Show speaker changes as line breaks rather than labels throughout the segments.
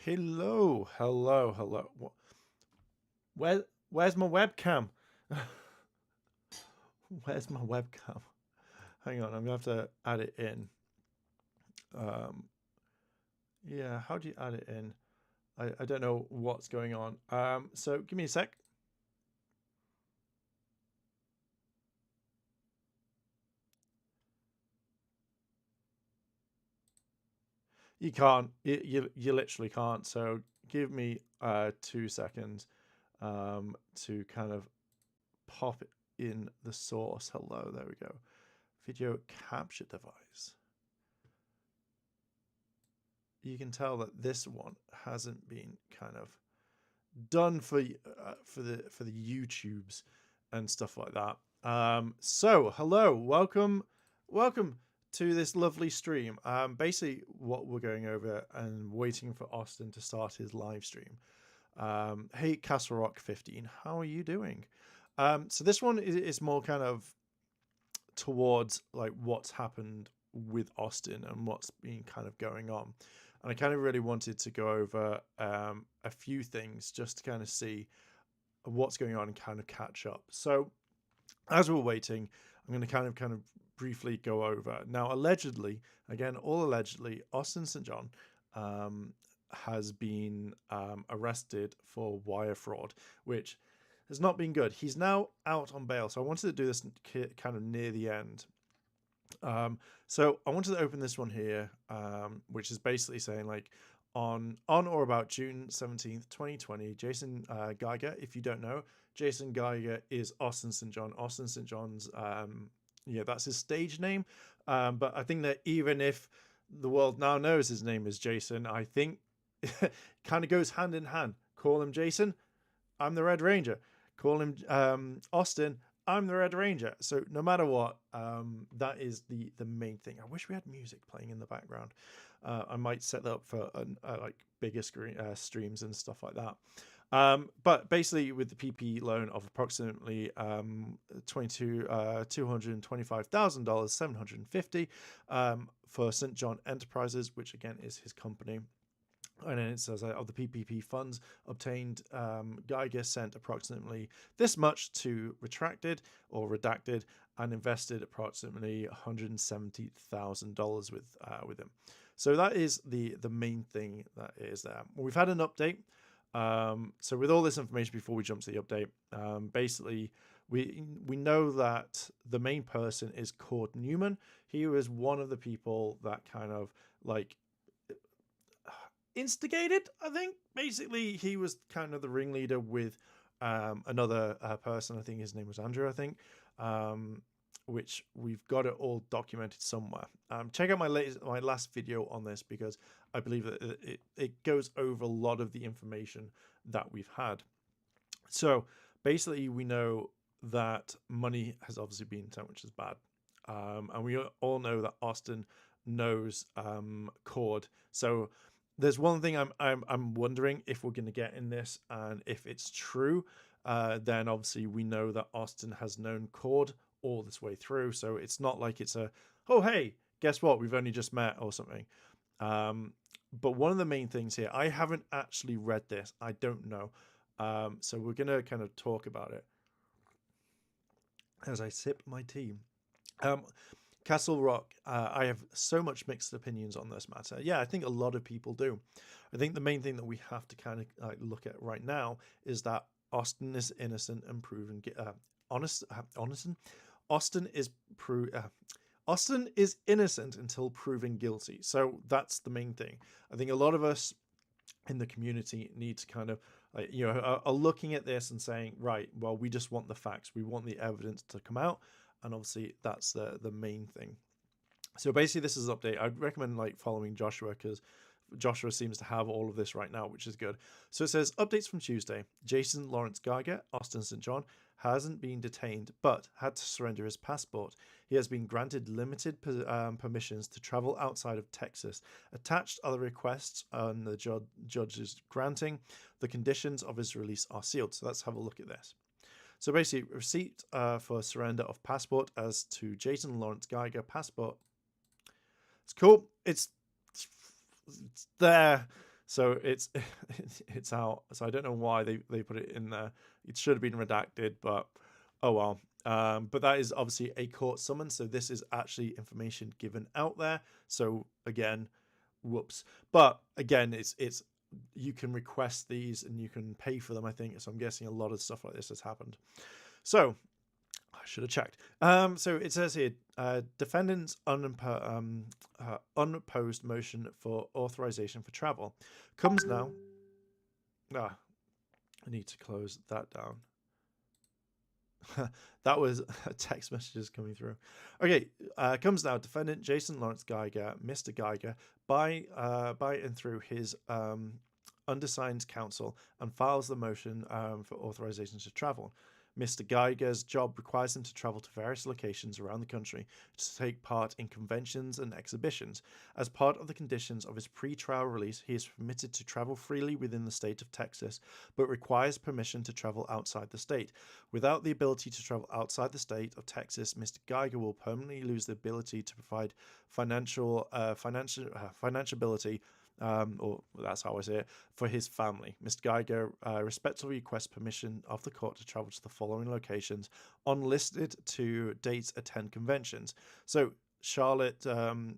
Hello, hello, hello. Where's my webcam? Where's my webcam? Hang on, I'm gonna have to add it in. Um, yeah, how do you add it in? I don't know what's going on. So give me a sec. You can't. You literally can't. So give me 2 seconds to kind of pop it in the source. Hello, there we go. Video capture device. You can tell that this one hasn't been kind of done for the YouTubes and stuff like that. So hello, welcome to this lovely stream. Basically, what we're going over and waiting for Austin to start his live stream. Hey, Castle Rock 15, how are you doing? So this one is more kind of towards like what's happened with Austin and what's been kind of going on. And I kind of really wanted to go over a few things just to kind of see what's going on and kind of catch up. So as we're waiting, I'm going to kind of briefly go over. Now, allegedly, again, all allegedly, Austin St. John has been arrested for wire fraud, which has not been good. He's now out on bail. So I wanted to do this kind of near the end. So I wanted to open this one here, which is basically saying like on or about June 17th, 2020, Jason Geiger, if you don't know, Jason Geiger is Austin St. John. Austin St. John's, yeah, that's his stage name. But I think that even if the world now knows his name is Jason, I think kind of goes hand in hand. Call him Jason, I'm the Red Ranger. Call him Austin, I'm the Red Ranger. So no matter what, that is the main thing. I wish we had music playing in the background. I might set that up for like bigger streams and stuff like that. But basically, with the PP loan of approximately $225,000, $750 for St. John Enterprises, which again is his company. And then it says of the PPP funds obtained, Geiger sent approximately this much to retracted or redacted and invested approximately $170,000 with him. So that is the main thing that is there. We've had an update. So with all this information, before we jump to the update, basically we know that the main person is Cord Newman. He was one of the people that kind of like instigated, I think. Basically, he was kind of the ringleader with another person. I think his name was Andrew, I think, which we've got it all documented somewhere. Check out my last video on this because I believe that it goes over a lot of the information that we've had. So basically, we know that money has obviously been sent, which is bad. And we all know that Austin knows Cord. So there's one thing I'm wondering if we're going to get in this, and if it's true, then obviously we know that Austin has known Cord all this way through. So it's not like it's oh hey, guess what, we've only just met or something. But one of the main things here, I haven't actually read this. I don't know. So we're going to kind of talk about it as I sip my tea. Castle Rock, I have so much mixed opinions on this matter. Yeah, I think a lot of people do. I think the main thing that we have to kind of look at right now is that Austin is innocent and proven Austin is Austin is innocent until proven guilty. So that's the main thing. I think a lot of us in the community need to kind of are looking at this and saying, right, well, we just want the facts, we want the evidence to come out, and obviously that's the main thing. So basically this is an update. I'd recommend like following Joshua because Joshua seems to have all of this right now, which is good. So it says updates from Tuesday. Jason Lawrence Geiger, Austin St. John, hasn't been detained but had to surrender his passport. He has been granted limited permissions to travel outside of Texas. Attached are the requests on the judge's granting. The conditions of his release are sealed. So let's have a look at this. So basically, receipt for surrender of passport as to Jason Lawrence Geiger passport. It's cool. It's there. So it's it's out. So I don't know why they put it in there. It should have been redacted, but oh well. But that is obviously a court summons. So this is actually information given out there. So again, whoops. But again, it's you can request these and you can pay for them, I think. So I'm guessing a lot of stuff like this has happened. So I should have checked. So it says here, defendant's unopposed motion for authorization for travel comes now. I need to close that down. That was text messages coming through. Okay, comes now. Defendant Jason Lawrence Geiger, Mr. Geiger, by and through his undersigned counsel, and files the motion for authorization to travel. Mr. Geiger's job requires him to travel to various locations around the country to take part in conventions and exhibitions. As part of the conditions of his pre-trial release, he is permitted to travel freely within the state of Texas, but requires permission to travel outside the state. Without the ability to travel outside the state of Texas, Mr. Geiger will permanently lose the ability to provide financial ability, or that's how I say it, for his family. Mr. Geiger respectfully requests permission of the court to travel to the following locations unlisted to dates attend conventions. So Charlotte,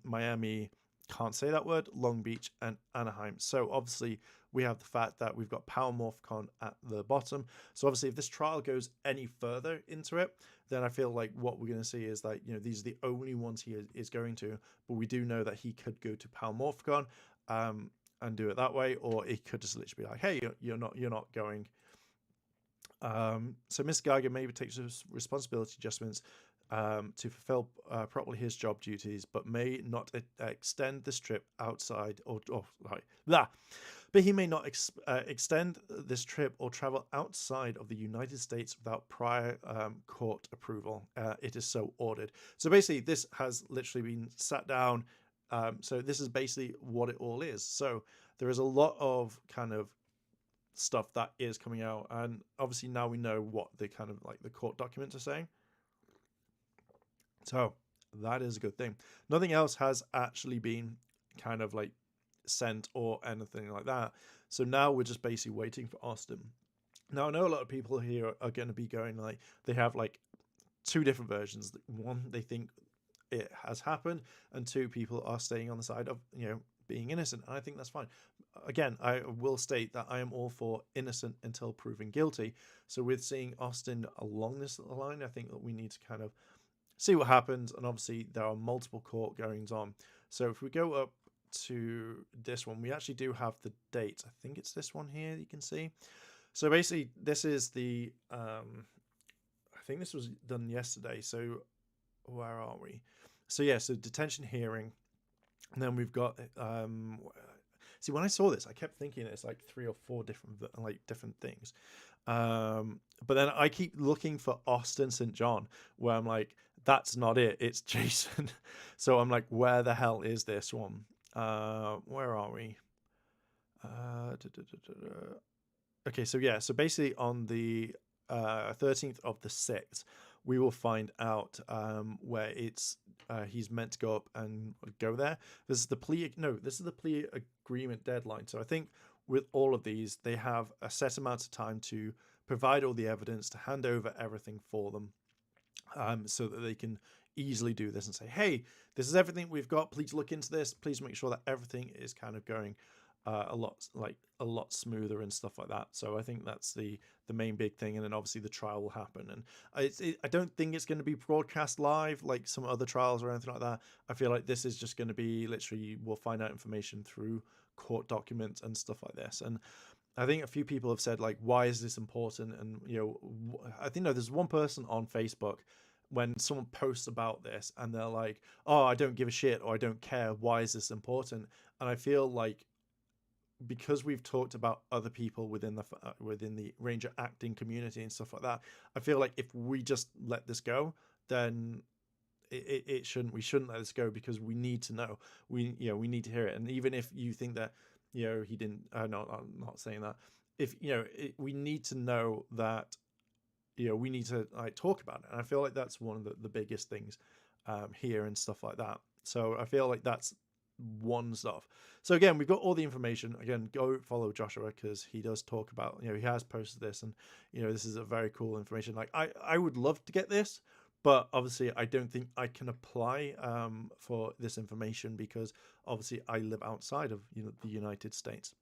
Miami, can't say that word, Long Beach, and Anaheim. So obviously we have the fact that we've got Power MorphCon at the bottom. So obviously if this trial goes any further into it, then I feel like what we're going to see is that, you know, these are the only ones he is going to, but we do know that he could go to Power MorphCon and do it that way, or it could just literally be like, hey, you're not going. So Mr. Geiger maybe takes responsibility adjustments to fulfill properly his job duties, but may not extend this trip outside but he may not extend this trip or travel outside of the United States without prior court approval. It is so ordered. So basically, this has literally been sat down. So this is basically what it all is. So there is a lot of kind of stuff that is coming out, and obviously now we know what the kind of like the court documents are saying. So that is a good thing. Nothing else has actually been kind of like sent or anything like that. So now we're just basically waiting for Austin. Now I know a lot of people here are going to be going like, they have like two different versions. One, they think it has happened, and two, people are staying on the side of, you know, being innocent, and I think that's fine. Again, I will state that I am all for innocent until proven guilty. So with seeing Austin along this line, I think that we need to kind of see what happens, and obviously there are multiple court goings on. So if we go up to this one, we actually do have the date. I think it's this one here you can see. So basically this is the I think this was done yesterday. So where are we? So yeah, so detention hearing, and then we've got see, when I saw this, I kept thinking it's like 3 or 4 different things, but then I keep looking for Austin St. John, where I'm like, that's not it, it's Jason. So I'm like, where the hell is this one? Where are we? Okay, so yeah, so basically on the 13th of the 6th, we will find out where it's he's meant to go up and go there. This is the plea agreement deadline. So I think with all of these, they have a set amount of time to provide all the evidence, to hand over everything for them, so that they can easily do this and say, hey, this is everything we've got, please look into this, please make sure that everything is kind of going a lot smoother and stuff like that. So I think that's the main big thing, and then obviously the trial will happen. And I don't think it's going to be broadcast live like some other trials or anything like that. I feel like this is just going to be literally, we'll find out information through court documents and stuff like this. And I think a few people have said like, why is this important? And you know, I think there's one person on Facebook, when someone posts about this and they're like, oh, I don't give a shit, or I don't care, why is this important? And I feel like, because we've talked about other people within the Ranger acting community and stuff like that, I feel like if we just let this go, then we shouldn't let this go, because we need to know, we need to hear it. And even if you think that, you know, he didn't, no, I'm not saying that, if you know, we need to know that, you know, we need to like talk about it. And I feel like that's one of the biggest things here and stuff like that. So I feel like that's one stuff. So again, we've got all the information. Again, go follow Joshua because he does talk about, he has posted this, and this is a very cool information. Like I would love to get this, but obviously I don't think I can apply for this information because obviously I live outside of the United States.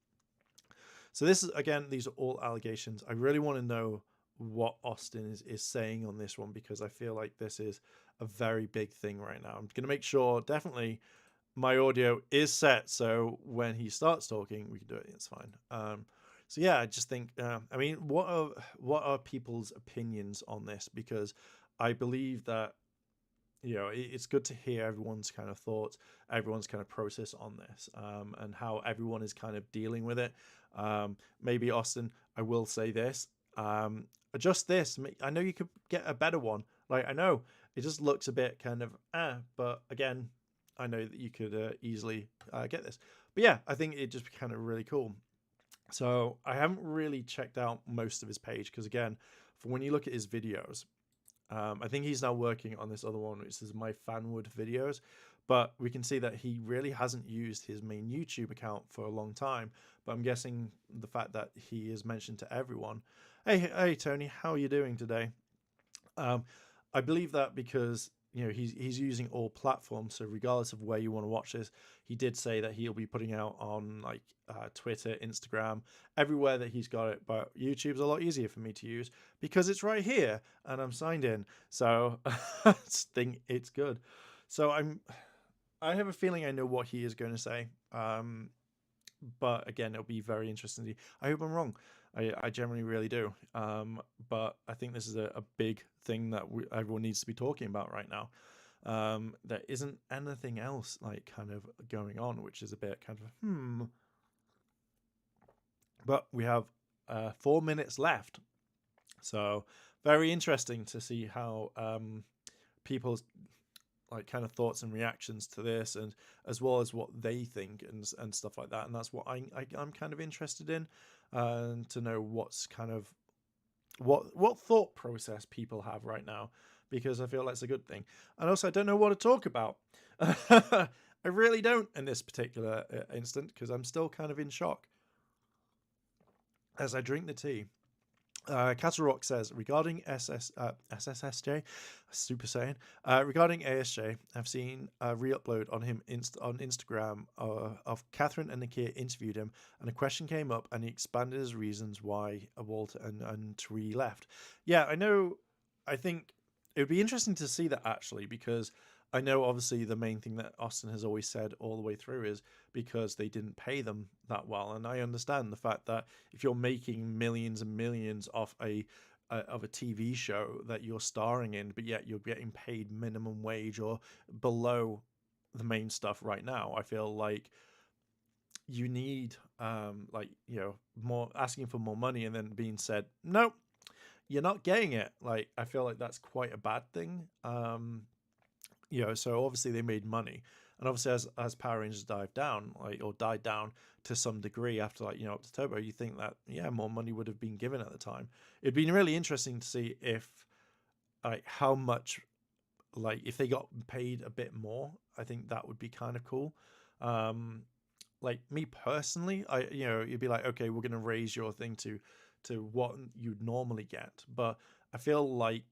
So this is, again, these are all allegations. I really want to know what Austin is saying on this one because I feel like this is a very big thing right now. I'm going to make sure definitely my audio is set so when he starts talking we can do it. It's fine. So yeah, I just think I mean, what are people's opinions on this? Because I believe that it's good to hear everyone's kind of thoughts, everyone's kind of process on this, and how everyone is kind of dealing with it. Maybe Austin, I will say this, adjust this. I know you could get a better one. Like, I know it just looks a bit kind of but again, I know that you could easily get this. But yeah, I think it just kind of really cool. So I haven't really checked out most of his page because, again, for when you look at his videos, I think he's now working on this other one, which is My Fanwood Videos. But we can see that he really hasn't used his main YouTube account for a long time. But I'm guessing the fact that he is mentioned to everyone. Hey, Tony, how are you doing today? I believe that because he's using all platforms, so regardless of where you want to watch this, he did say that he'll be putting out on like Twitter, Instagram, everywhere that he's got it. But YouTube's a lot easier for me to use because it's right here and I'm signed in, so I think it's good. So I have a feeling I know what he is going to say, but again, it'll be very interesting. I hope I'm wrong. I generally really do. But I think this is a big thing that everyone needs to be talking about right now. There isn't anything else like kind of going on, which is a bit kind of But we have 4 minutes left. So very interesting to see how people's like kind of thoughts and reactions to this, and as well as what they think and stuff like that. And that's what I'm kind of interested in, to know what's kind of what thought process people have right now, because I feel that's a good thing. And also, I don't know what to talk about. I really don't in this particular instant because I'm still kind of in shock as I drink the tea. Castle Rock says, regarding SSSJ, Super Saiyan, regarding ASJ, I've seen a re-upload on him on Instagram of Catherine and Nakia interviewed him, and a question came up, and he expanded his reasons why Walter and Tree left. Yeah, I know. I think it would be interesting to see that, actually, because I know obviously the main thing that Austin has always said all the way through is because they didn't pay them that well. And I understand the fact that if you're making millions and millions off a TV show that you're starring in, but yet you're getting paid minimum wage or below the main stuff right now, I feel like you need more, asking for more money and then being said, nope, you're not getting it. Like, I feel like that's quite a bad thing. So obviously they made money, and obviously as Power Rangers died down to some degree after up to Turbo, you think that more money would have been given at the time. It'd been really interesting to see if how much, if they got paid a bit more. I think that would be kind of cool. Like me personally, you'd be like, okay, we're gonna raise your thing to what you'd normally get, but I feel like,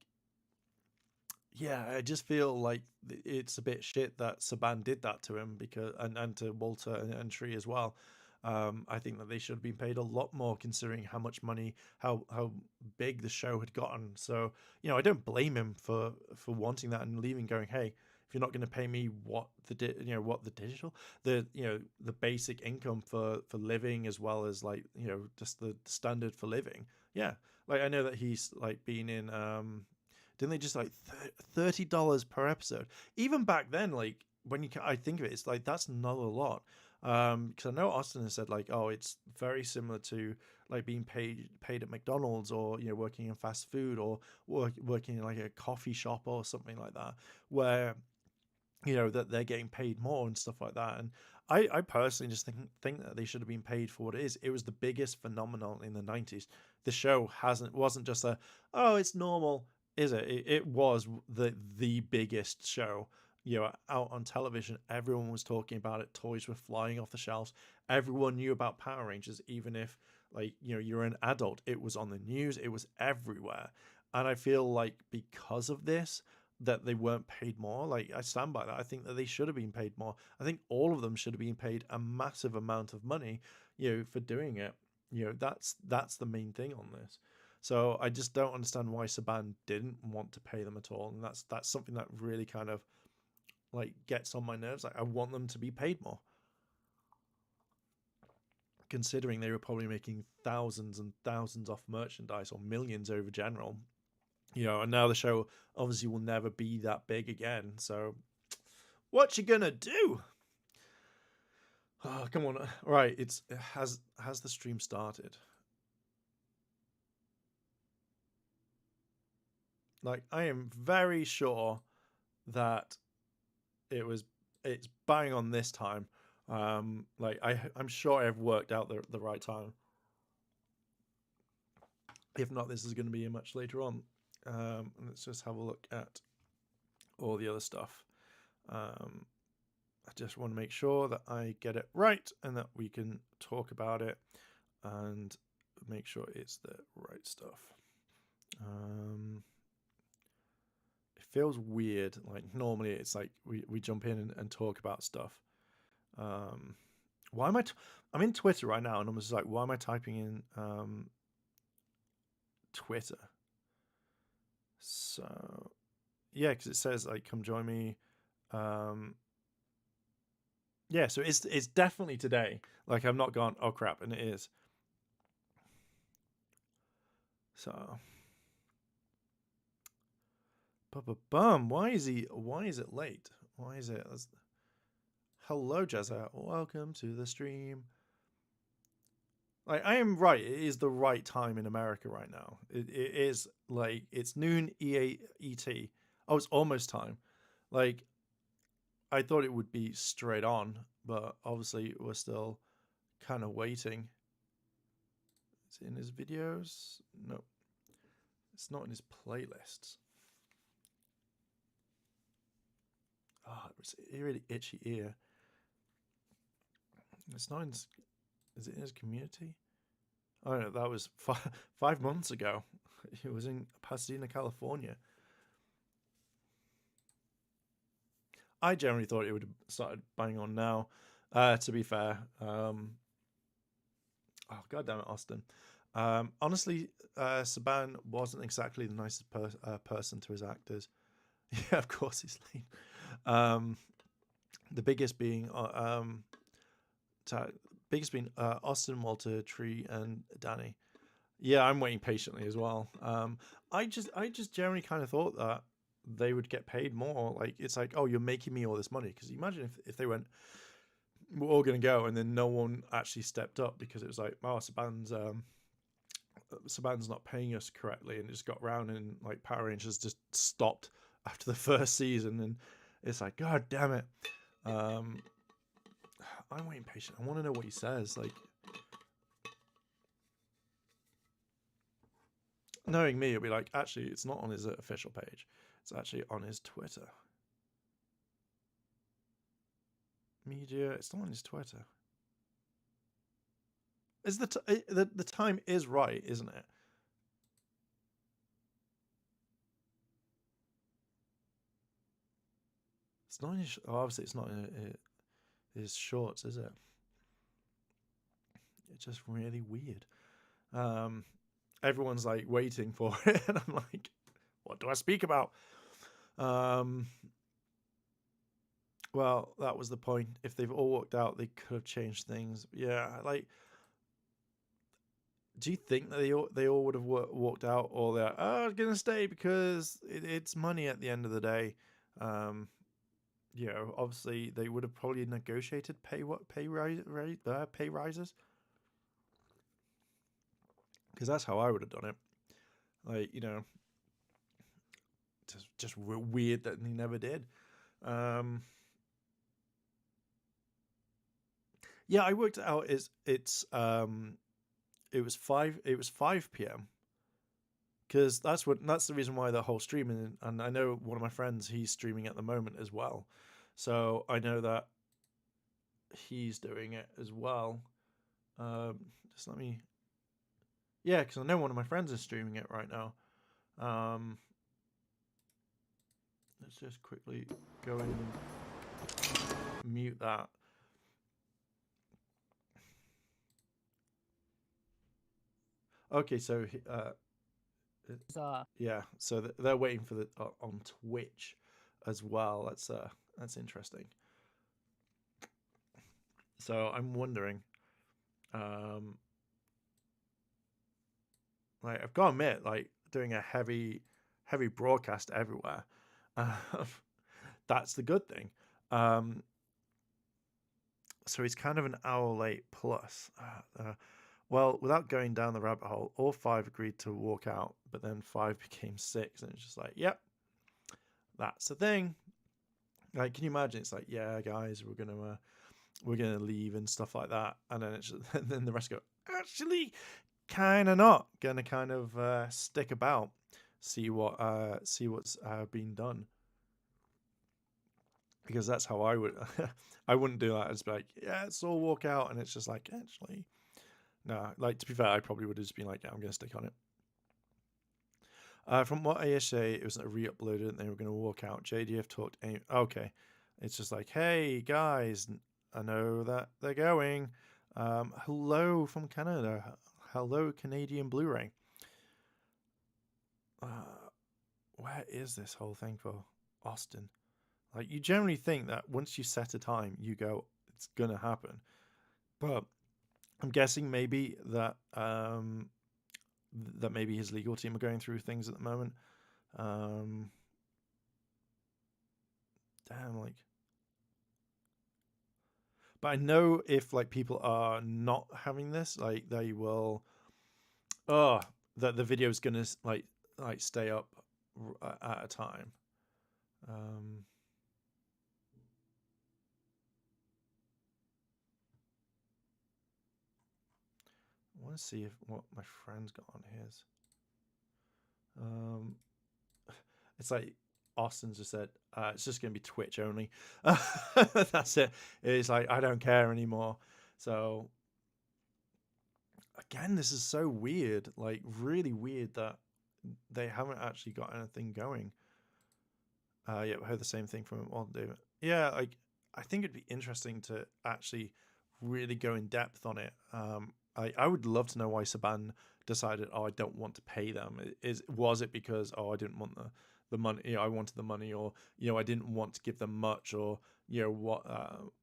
I just feel like it's a bit shit that Saban did that to him, because and to Walter and Tree as well. I think that they should have been paid a lot more, considering how much money, how big the show had gotten. So I don't blame him for wanting that and leaving, going, hey, if you're not going to pay me what the basic income for living, as well as just the standard for living. Yeah, like I know that he's been in didn't they just $30 per episode? Even back then, when I think of it, it's that's not a lot. Because I know Austin has said it's very similar to being paid at McDonald's, or working in fast food, or working in a coffee shop or something like that, where that they're getting paid more and stuff like that. And I personally just think that they should have been paid for what it is. It was the biggest phenomenon in the 90s. The show wasn't just it's normal, is it? It was the biggest show out on television. Everyone was talking about it. Toys were flying off the shelves. Everyone knew about Power Rangers, even if you're an adult. It was on the news. It was everywhere. And I feel like because of this, that they weren't paid more. Like, I stand by that. I think that they should have been paid more. I think all of them should have been paid a massive amount of money, for doing it. That's the main thing on this. So I just don't understand why Saban didn't want to pay them at all, and that's something that really kind of like gets on my nerves. Like, I want them to be paid more, considering they were probably making thousands and thousands off merchandise, or millions over general. And now the show obviously will never be that big again. So what you gonna do? Oh, come on. Right, has the stream started? Like, I am very sure that it's bang on this time. Like, I'm sure I've worked out the right time. If not, this is going to be much later on. Let's just have a look at all the other stuff. I just want to make sure that I get it right and that we can talk about it and make sure it's the right stuff. It feels weird. Like, normally it's like we jump in and talk about stuff. Why am I'm in Twitter right now, and I'm just like, why am I typing in Twitter? So yeah, because it says like, come join me. Yeah, so it's definitely today. Like, I've not gone, oh crap, and it is. So bum. Why is it late? Why is it? Hello, Jezza. Welcome to the stream. Like, I am right. It is the right time in America right now. It is like, it's noon ET. Oh, it's almost time. Like, I thought it would be straight on, but obviously we're still kind of waiting. Is it in his videos? No. It's not in his playlists. Oh, it's a really itchy ear. It's not in his, is it in his community? Oh no, that was 5 months ago. It was in Pasadena, California. I generally thought it would have started banging on now, to be fair. Oh, God damn it, Austin. Honestly, Saban wasn't exactly the nicest person to his actors. Yeah, of course he's late. The biggest being Austin, Walter, Tree, and Danny. Yeah, I'm waiting patiently as well. I just generally kind of thought that they would get paid more. Like, it's like, oh, you're making me all this money. Because imagine if they went, we're all going to go, and then no one actually stepped up, because it was like, oh, Saban's not paying us correctly, and it just got round, and like Power Rangers just stopped after the first season, and it's like, God damn it. I'm waiting patient. I want to know what he says. Like, knowing me, it'll be like, actually, it's not on his official page. It's actually on his Twitter. Media. It's not on his Twitter. Is the time is right, isn't it? It's not in his, obviously it's not in his shorts, is it? It's just really weird. Everyone's like waiting for it, and I'm like, what do I speak about? Well, that was the point. If they've all walked out, they could have changed things. Yeah, like, do you think that they all would have walked out, or they're, oh, I'm gonna stay because it's money at the end of the day? Obviously they would have probably negotiated pay rises, because that's how I would have done it. Like, just weird that he never did. Yeah, I worked it out. It was 5 p.m. because that's the reason why the whole streaming. And I know one of my friends, he's streaming at the moment as well, so I know that he's doing it as well. Just let me, yeah, because I know one of my friends is streaming it right now. Let's just quickly go in and mute that. Okay, so yeah, so they're waiting for the on Twitch as well. That's interesting. So I'm wondering, like I've got to admit, like doing a heavy broadcast everywhere, that's the good thing. So he's kind of an hour late plus. Well, without going down the rabbit hole, all 5 agreed to walk out, but then 5 became 6, and it's just like, yep, that's the thing. Like, can you imagine? It's like, yeah, guys, we're gonna leave and stuff like that, and then it's and then the rest go, actually, kind of not gonna kind of stick about, see what's been done, because that's how I would. I wouldn't do that. It's like, yeah, it's all walk out, and it's just like, actually, no. Like, to be fair, I probably would have just been like, yeah, I'm gonna stick on it. From what I say, it was re-uploaded and they were going to walk out. JDF talked. Okay, it's just like, hey guys, I know that they're going. Hello from Canada. Hello, Canadian Blu-ray. Where is this whole thing for Austin? Like, you generally think that once you set a time, you go, it's gonna happen. But I'm guessing maybe that that maybe his legal team are going through things at the moment. Damn, like, but I know if like people are not having this, like they will, that the video is gonna like stay up at a time. I want to see if what my friend's got on his. It's like Austin's just said, it's just gonna be Twitch only. That's it. It's like I don't care anymore. So again, this is so weird, like really weird that they haven't actually got anything going. Yeah, I heard the same thing from David. Yeah, like I think it'd be interesting to actually really go in depth on it. I would love to know why Saban decided, oh, I don't want to pay them. Was it because, oh, I didn't want the money, you know, I wanted the money, or you know, I didn't want to give them much, or you know what,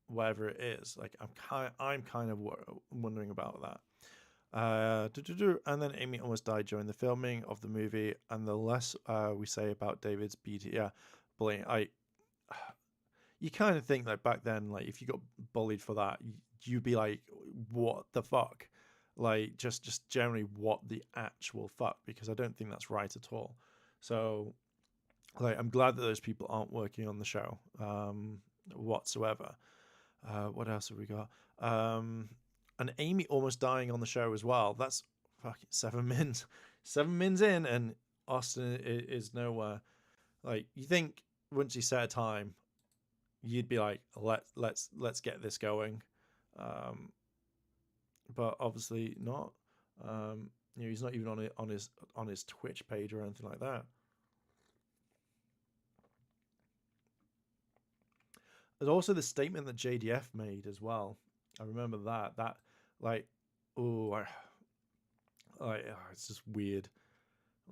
whatever it is. Like I'm kind of wondering about that. And then Amy almost died during the filming of the movie, and the less we say about David's BT, yeah, bullying, you kind of think that back then, like if you got bullied for that, you'd be like, what the fuck? Like just generally what the actual fuck, because I don't think that's right at all. So like I'm glad that those people aren't working on the show whatsoever. What else have we got? And Amy almost dying on the show as well. That's fucking 7 mins. 7 mins in, and Austin is nowhere. Like you think once you set a time, you'd be like, let's get this going, but obviously not. You know, he's not even on his Twitch page or anything like that. There's also the statement that JDF made as well. I remember that like, oh, it's just weird.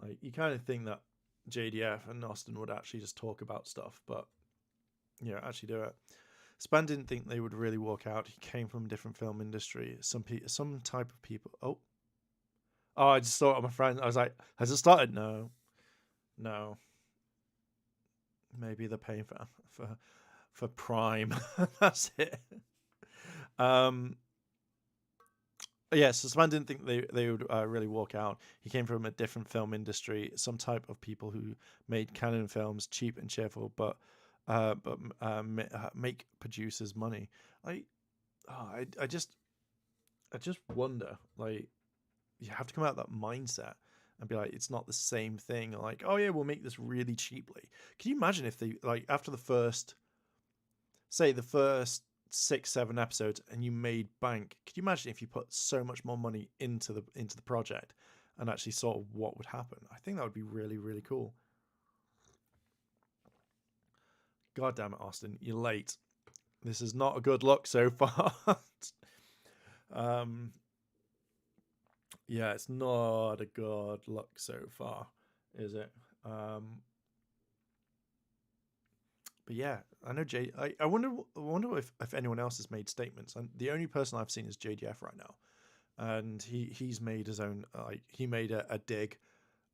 Like you kind of think that JDF and Austin would actually just talk about stuff, but you know, actually do it. Span didn't think they would really walk out. He came from a different film industry. Some type of people. Oh, I just thought of my friend. I was like, has it started? No. Maybe they're paying for Prime. That's it. Yeah, so Span didn't think they would really walk out. He came from a different film industry, some type of people who made canon films, cheap and cheerful, but make producers money. I just wonder, like, you have to come out of that mindset and be like, it's not the same thing. Or like, oh yeah, we'll make this really cheaply. Can you imagine if they, like, after the first 6-7 episodes and you made bank? Could you imagine if you put so much more money into the project and actually saw what would happen? I think that would be really, really cool. God damn it, Austin, you're late. This is not a good look so far. Yeah, it's not a good look so far, is it? But yeah, I know I wonder if anyone else has made statements. And the only person I've seen is JDF right now, and he's made his own. Like, he made a dig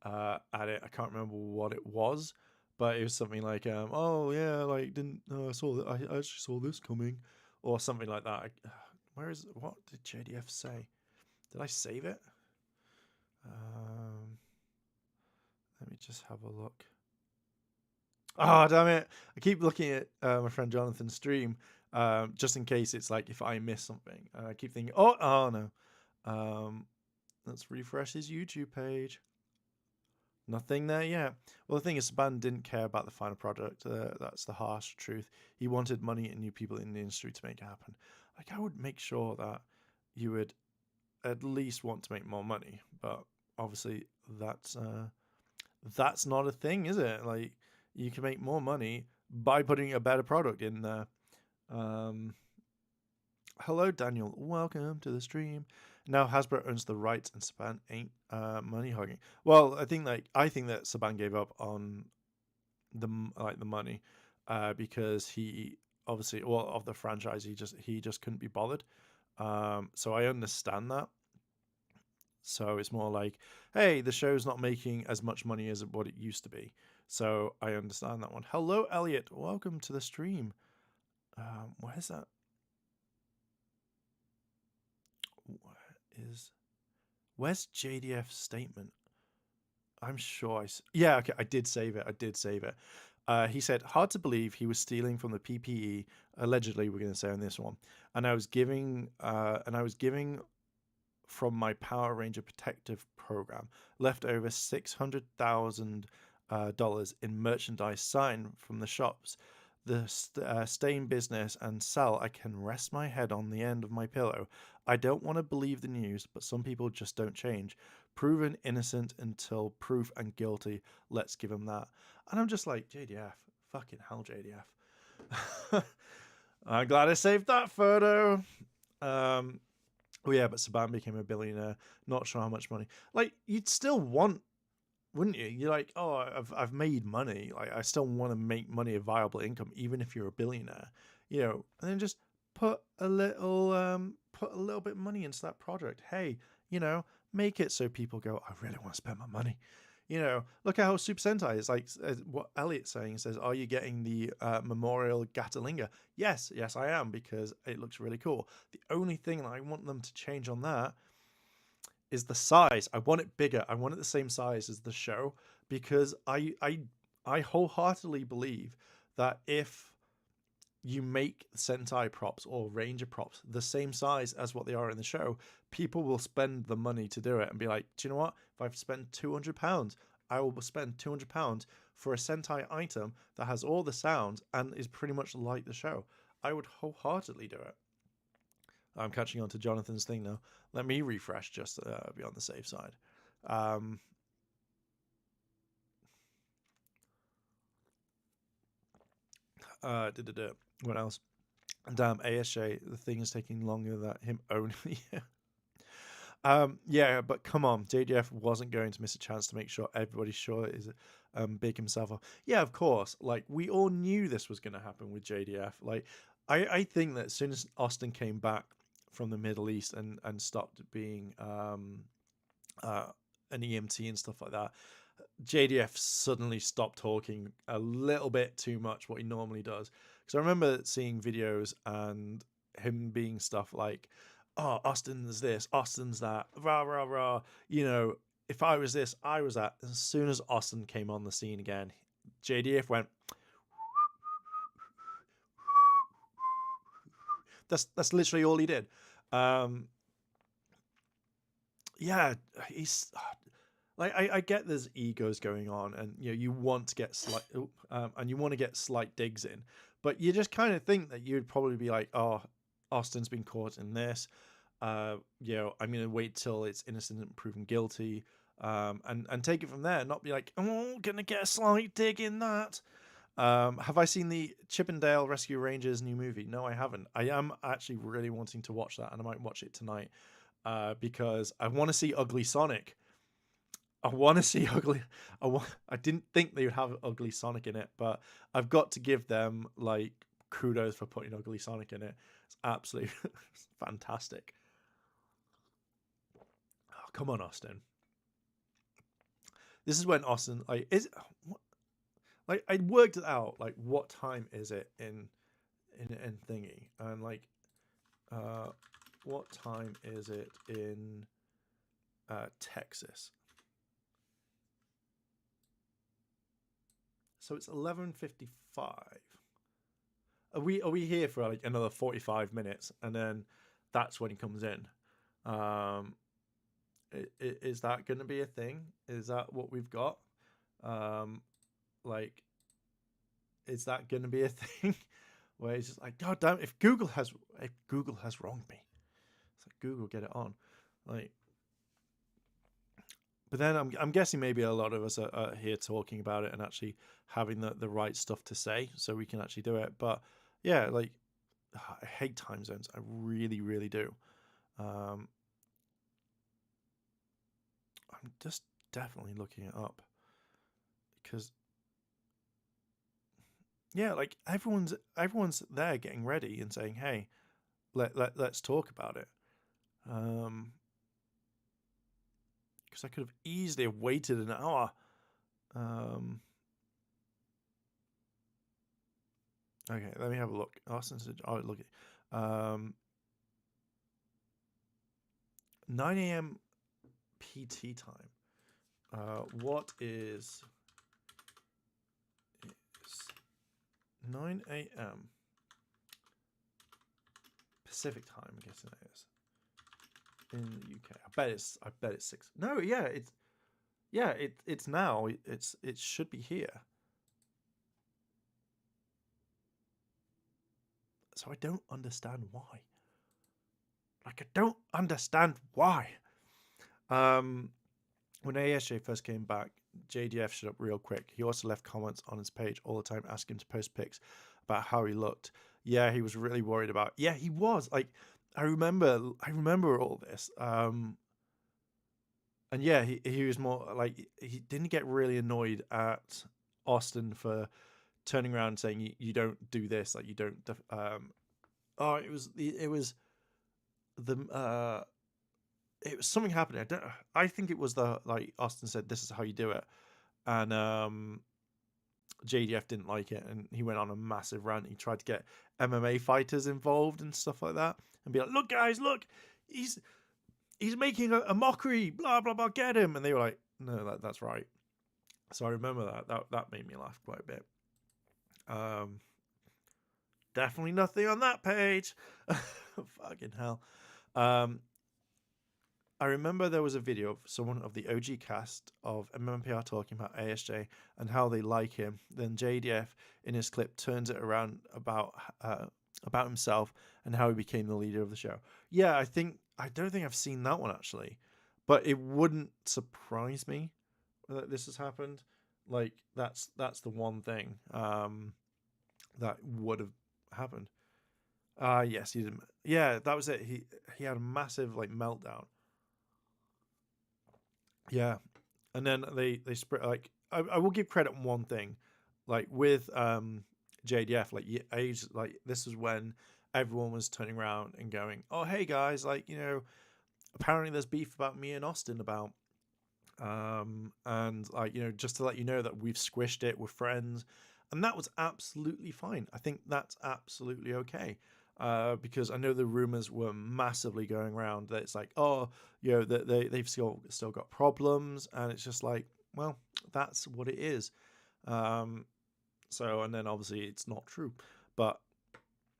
at it. I can't remember what it was, but it was something like, oh yeah, like didn't I saw that, I actually saw this coming, or something like that. What did JDF say? Did I save it? Let me just have a look. Oh, damn it. I keep looking at my friend Jonathan's stream just in case it's like if I miss something. I keep thinking, oh no. Let's refresh his YouTube page. Nothing there yet. Well, the thing is, Saban didn't care about the final product. That's the harsh truth. He wanted money and new people in the industry to make it happen. Like, I would make sure that you would at least want to make more money, but obviously that's not a thing, is it? Like, you can make more money by putting a better product in there. Hello, Daniel. Welcome to the stream. Now Hasbro owns the rights and Saban ain't money hogging. Well, I think that Saban gave up on the money because he obviously, well, of the franchise, he just couldn't be bothered. So I understand that. So it's more like, hey, the show's not making as much money as what it used to be. So I understand that one. Hello, Elliot. Welcome to the stream. Where's that? Where's JDF's statement? I'm sure yeah, okay, I did save it. He said, hard to believe he was stealing from the PPE, allegedly, we're going to say on this one. And I was giving from my Power Ranger Protective Program left over $600,000 in merchandise signed from the shops. The stay in business and sell. I can rest my head on the end of my pillow. I don't want to believe the news, but some people just don't change. Proven innocent until proof and guilty. Let's give him that. And I'm just like, JDF, fucking hell, JDF. I'm glad I saved that photo. Oh yeah, but Saban became a billionaire. Not sure how much money. Like, you'd still want, wouldn't you? You're like, oh, I've made money. Like, I still want to make money, a viable income, even if you're a billionaire. You know, and then just put a little bit of money into that project. Hey, you know, make it so people go, I really want to spend my money. You know, look at how Super Sentai is like. What Elliot's saying, says, are you getting the Memorial Gatalinga? Yes, I am, because it looks really cool. The only thing that I want them to change on that is the size. I want it bigger. I want it the same size as the show, because I wholeheartedly believe that if you make Sentai props or Ranger props the same size as what they are in the show, people will spend the money to do it and be like, do you know what? If I've spent £200, I will spend £200 for a Sentai item that has all the sounds and is pretty much like the show. I would wholeheartedly do it. I'm catching on to Jonathan's thing now. Let me refresh just to be on the safe side. What else? Damn, ASJ, the thing is taking longer than him only. Yeah, but come on, JDF wasn't going to miss a chance to make sure everybody's sure is big himself up. Yeah, of course. Like, we all knew this was going to happen with JDF. Like, I think that as soon as Austin came back from the Middle East and stopped being an EMT and stuff like that, JDF suddenly stopped talking a little bit too much, what he normally does. Because I remember seeing videos and him being stuff like, oh, Austin's this, Austin's that, rah, rah, rah. You know, if I was this, I was that. As soon as Austin came on the scene again, JDF went. That's literally all he did. Yeah, he's like I get there's egos going on, and you want to get and you want to get slight digs in, but you just kind of think that you'd probably be like, oh, Austin's been caught in this. I'm gonna wait till it's innocent and proven guilty, and take it from there, not be like, oh, gonna get a slight dig in that. Have I seen the Chippendale Rescue Rangers new movie? No, I haven't. I am actually really wanting to watch that, and I might watch it tonight, because I want to see Ugly Sonic. I want to see Ugly. I didn't think they would have Ugly Sonic in it, but I've got to give them like kudos for putting Ugly Sonic in it. It's absolutely fantastic. Oh, come on, Austin. This is when Austin like I worked it out. Like, what time is it in thingy? And like, what time is it in Texas? So it's 11:55. Are we here for like another 45 minutes, and then that's when he comes in? Is that going to be a thing? Is that what we've got? Like, is that going to be a thing where it's just like, God damn, if Google has wronged me, it's like, Google, get it on, like. But then I'm guessing maybe a lot of us are here talking about it and actually having the right stuff to say, so we can actually do it. But yeah, like, I hate time zones. I really, really do. I'm just definitely looking it up, because yeah, like everyone's there getting ready and saying, hey, let's talk about it. Because I could have easily waited an hour. Okay, let me have a look. Austin said, oh, look at 9 a.m. PT time. What is 9 a.m. Pacific time? I'm guessing it is in the UK. I bet it's 6. No, yeah, it's now. It should be here. So I don't understand why. Like, I don't understand why. When ASJ first came back, JDF shut up real quick. He also left comments on his page all the time asking him to post pics about how he looked. Yeah, he was really worried about. Yeah, he was. Like, I remember all this. And yeah, he was more like, he didn't get really annoyed at Austin for turning around and saying, you don't do this, like, you don't it was the it was something happening. I think it was like Austin said, this is how you do it, and JDF didn't like it, and he went on a massive rant. He tried to get MMA fighters involved and stuff like that, and be like, look guys, look, he's making a mockery, blah blah blah, get him. And they were like, no, that's right. So I remember that made me laugh quite a bit. Definitely nothing on that page. Fucking hell. I remember there was a video of someone of the OG cast of MMPR talking about ASJ and how they like him. Then JDF in his clip turns it around about himself and how he became the leader of the show. Yeah, I don't think I've seen that one actually, but it wouldn't surprise me that this has happened. Like, that's the one thing that would have happened. Yes, he didn't. Yeah, that was it. He had a massive like meltdown. Yeah, and then they spread, like, I will give credit on one thing, like with JDF, like age, like this is when everyone was turning around and going, oh hey guys, like, apparently there's beef about me and Austin about, and like, just to let you know that we've squished it, we're friends, and that was absolutely fine. I think that's absolutely okay. Because I know the rumors were massively going around that it's like, oh, they've still got problems, and it's just like, well, that's what it is. So, and then obviously it's not true, but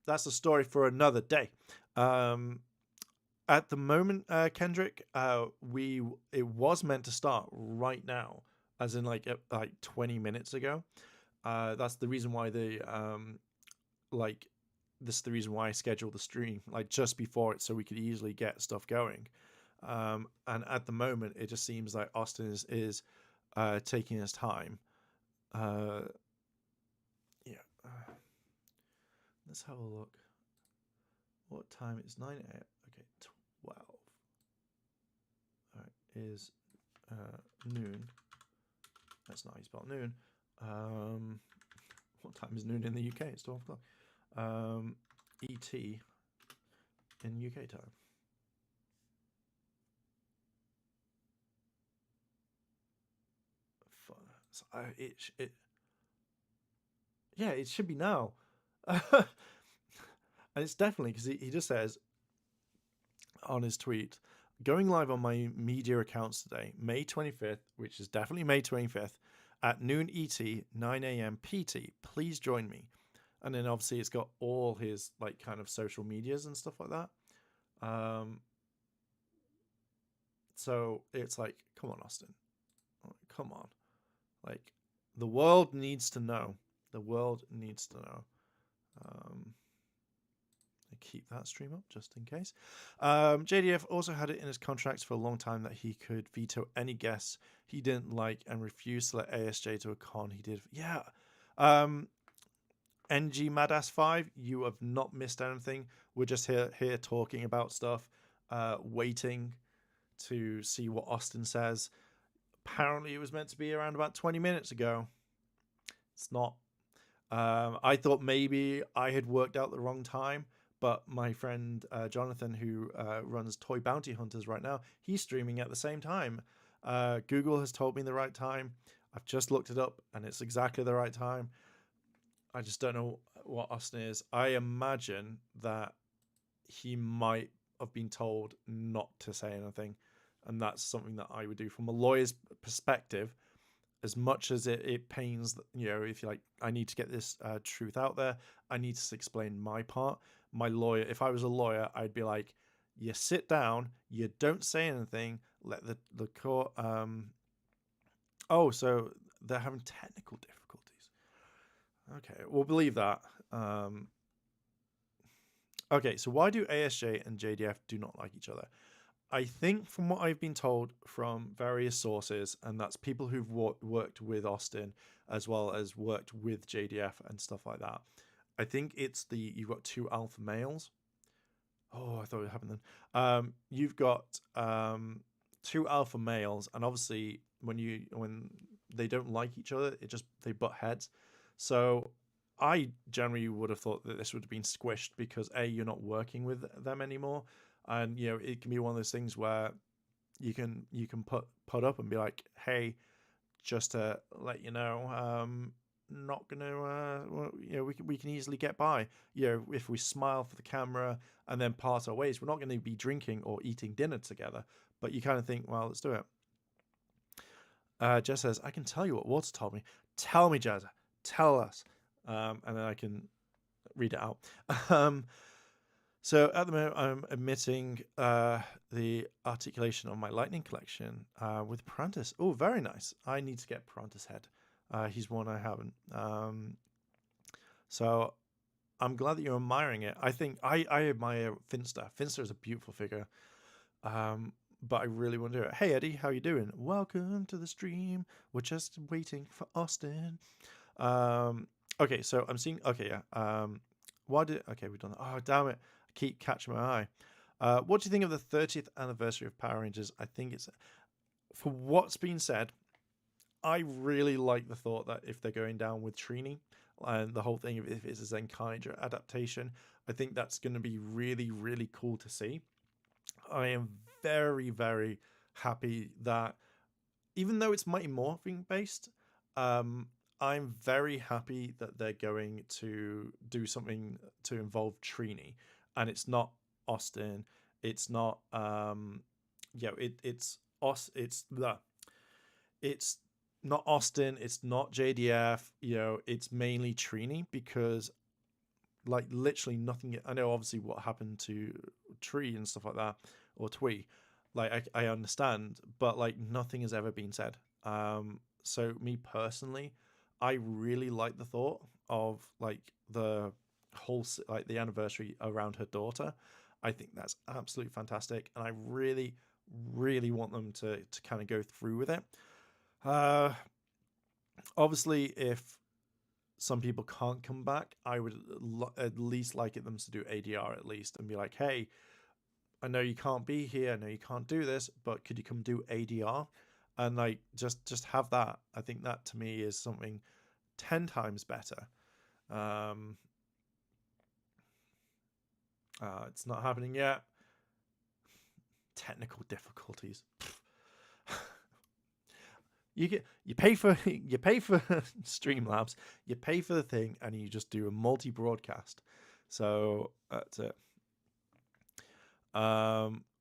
that's a story for another day. At the moment, Kendrick, it was meant to start right now, as in like 20 minutes ago. That's the reason why like this is the reason why I scheduled the stream like just before it, so we could easily get stuff going. And at the moment, it just seems like Austin is taking his time. Uh, yeah. Let's have a look. What time is 9 a.m.? Okay, 12. All right, is noon. That's not how you spell noon. What time is noon in the UK? It's 12 o'clock. ET in UK time. So yeah, it should be now. And it's definitely because he just says on his tweet, going live on my media accounts today, May 25th, which is definitely May 25th, at noon ET, 9 a.m. PT. Please join me. And then obviously it's got all his like kind of social medias and stuff like that. So it's like, come on, Austin. Come on. Like, the world needs to know. The world needs to know. Keep that stream up just in case. JDF also had it in his contract for a long time that he could veto any guests he didn't like and refused to let ASJ to a con he did. Yeah. NG Madass 5, you have not missed anything. We're just here talking about stuff, waiting to see what Austin says. Apparently it was meant to be around about 20 minutes ago. It's not. I thought maybe I had worked out the wrong time, but my friend Jonathan, who runs Toy Bounty Hunters right now, he's streaming at the same time. Google has told me the right time. I've just looked it up, and it's exactly the right time. I just don't know what Austin is. I imagine that he might have been told not to say anything, and that's something that I would do from a lawyer's perspective. As much as it pains, if you like, I need to get this truth out there. I need to explain my part. My lawyer, if I was a lawyer, I'd be like, you sit down, you don't say anything, let the court. Oh, so they're having technical difficulties. Okay, we'll believe that. Okay, so why do ASJ and JDF do not like each other? I think from what I've been told from various sources, and that's people who've worked with Austin as well as worked with JDF and stuff like that. I think it's you've got two alpha males. Oh, I thought it happened then. You've got two alpha males, and obviously when they don't like each other, they butt heads. So I generally would have thought that this would have been squished because you're not working with them anymore. And it can be one of those things where you can put up and be like, hey, just to let you know, not gonna we can easily get by. If we smile for the camera and then part our ways, we're not going to be drinking or eating dinner together. But you kind of think, well, let's do it. Jess says, I can tell you what Water told me. Tell me, Jazza. Tell us. And then I can read it out. So at the moment, I'm admitting the articulation of my Lightning collection with Parantis. Oh, very nice. I need to get Parantis head. He's one I haven't. So I'm glad that you're admiring it. I think I admire Finster. Finster is a beautiful figure. But I really want to do it. Hey, Eddie, how you doing? Welcome to the stream. We're just waiting for Austin. Okay, so I'm seeing... Okay, yeah. Okay, we've done that. Oh, damn it. Keep catching my eye. What do you think of the 30th anniversary of Power Rangers? I think it's, for what's been said, I really like the thought that if they're going down with Trini and the whole thing, if it's a Zenkaija adaptation, I think that's going to be really, really cool to see. I am very, very happy that even though it's Mighty Morphin based, I'm very happy that they're going to do something to involve Trini. And it's not Austin. It's not it's not Austin. It's not JDF. It's mainly Trini because like literally nothing. I know obviously what happened to Tree and stuff like that, or Twee. Like I understand, but like nothing has ever been said. So me personally, I really like the thought of like the whole like the anniversary around her daughter. I think that's absolutely fantastic, and I really, really want them to kind of go through with it. Uh, Obviously, if some people can't come back, I would at least like it them to do ADR at least and be like, hey, I know you can't be here, I know you can't do this, but could you come do ADR? And like just have that. I think that to me is something 10 times better. It's not happening yet. Technical difficulties. You pay for Streamlabs, you pay for the thing, and you just do a multi-broadcast. So that's it.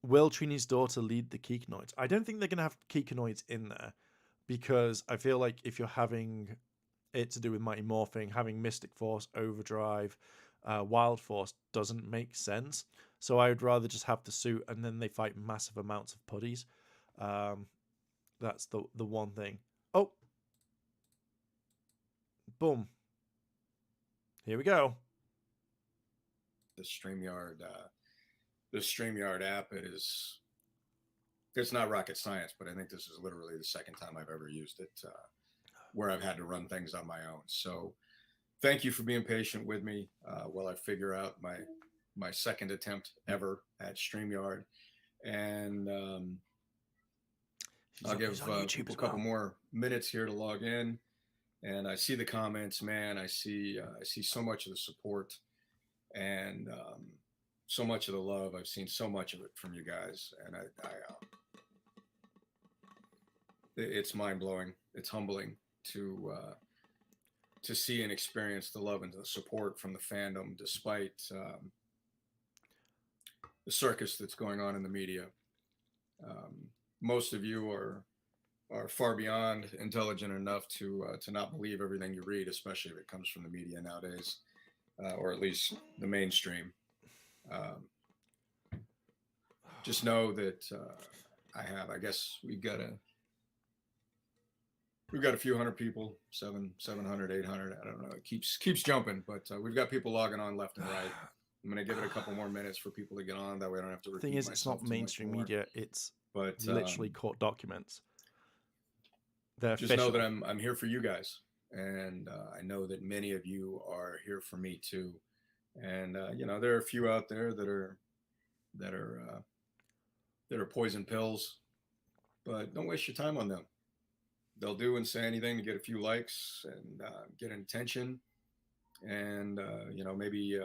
Will Trini's daughter lead the Kikinoids? I don't think they're gonna have Kikinoids in there, because I feel like if you're having it to do with Mighty Morphing, having Mystic Force, Overdrive, Wild Force doesn't make sense. So I would rather just have the suit and then they fight massive amounts of putties. That's the one thing. Oh, boom. Here we go.
The StreamYard app, it's not rocket science, but I think this is literally the second time I've ever used it, where I've had to run things on my own. So thank you for being patient with me while I figure out my second attempt ever at StreamYard. And I'll give people a couple more minutes here to log in. And I see the comments, man. I see so much of the support and so much of the love. I've seen so much of it from you guys, and it's mind blowing. It's humbling to see and experience the love and the support from the fandom, despite the circus that's going on in the media. Most of you are far beyond intelligent enough to not believe everything you read, especially if it comes from the media nowadays, or at least the mainstream. Just know that I guess we've got a few hundred people, 700, 800. I don't know. It keeps jumping, but we've got people logging on left and right. I'm going to give it a couple more minutes for people to get on. That way I don't have to repeat myself.
The thing is, it's not mainstream media. It's literally court documents.
They're just official. Know that I'm here for you guys. And I know that many of you are here for me too. And, there are a few out there that are poison pills, but don't waste your time on them. They'll do and say anything to get a few likes and get an attention, and maybe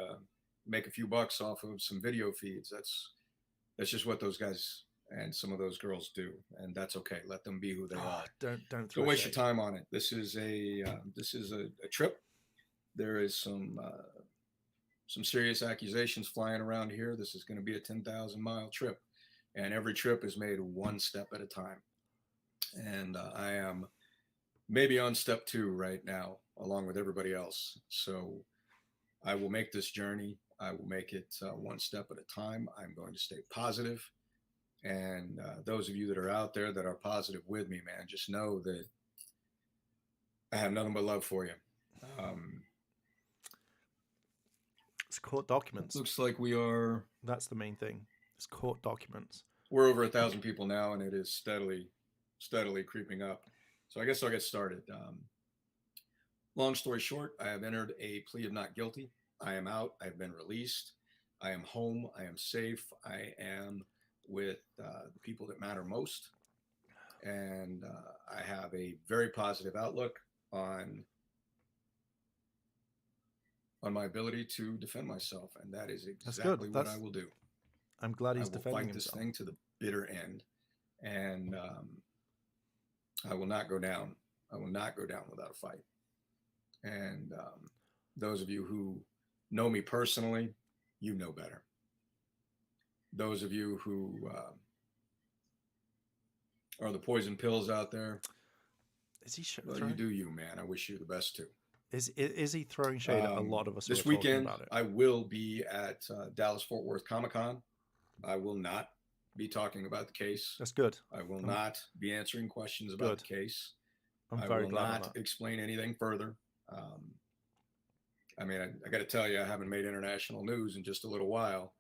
make a few bucks off of some video feeds. That's just what those guys and some of those girls do, and that's okay. Let them be who they are. Don't waste your time on it. This is a trip. There is some serious accusations flying around here. This is going to be a 10,000-mile trip, and every trip is made one step at a time. And I am maybe on step 2 right now, along with everybody else. So I will make this journey. I will make it one step at a time. I'm going to stay positive. And those of you that are out there that are positive with me, man, just know that I have nothing but love for you.
It's court documents.
Looks like we are.
That's the main thing. It's court documents.
We're over 1,000 people now, and it is steadily creeping up. So I guess I'll get started. Long story short, I have entered a plea of not guilty. I am out. I've been released. I am home. I am safe. I am with the people that matter most. And I have a very positive outlook on my ability to defend myself. And that is exactly what I will do.
I'm glad he's defending himself.
I will fight this thing to the bitter end. And I will not go down. I will not go down without a fight. And those of you who know me personally, you know better. Those of you who are the poison pills out there,
is he
well, you do you, man. I wish you the best too.
Is he throwing shade at a lot of us who are
This
talking
weekend,
about it?
I will be at Dallas Fort Worth Comic Con. I will not be talking about the case.
That's good.
I will not be answering questions about
Good.
the case.
I'm
I
very
will
glad on
not
that.
explain anything further. I mean, I got to tell you, I haven't made international news in just a little while,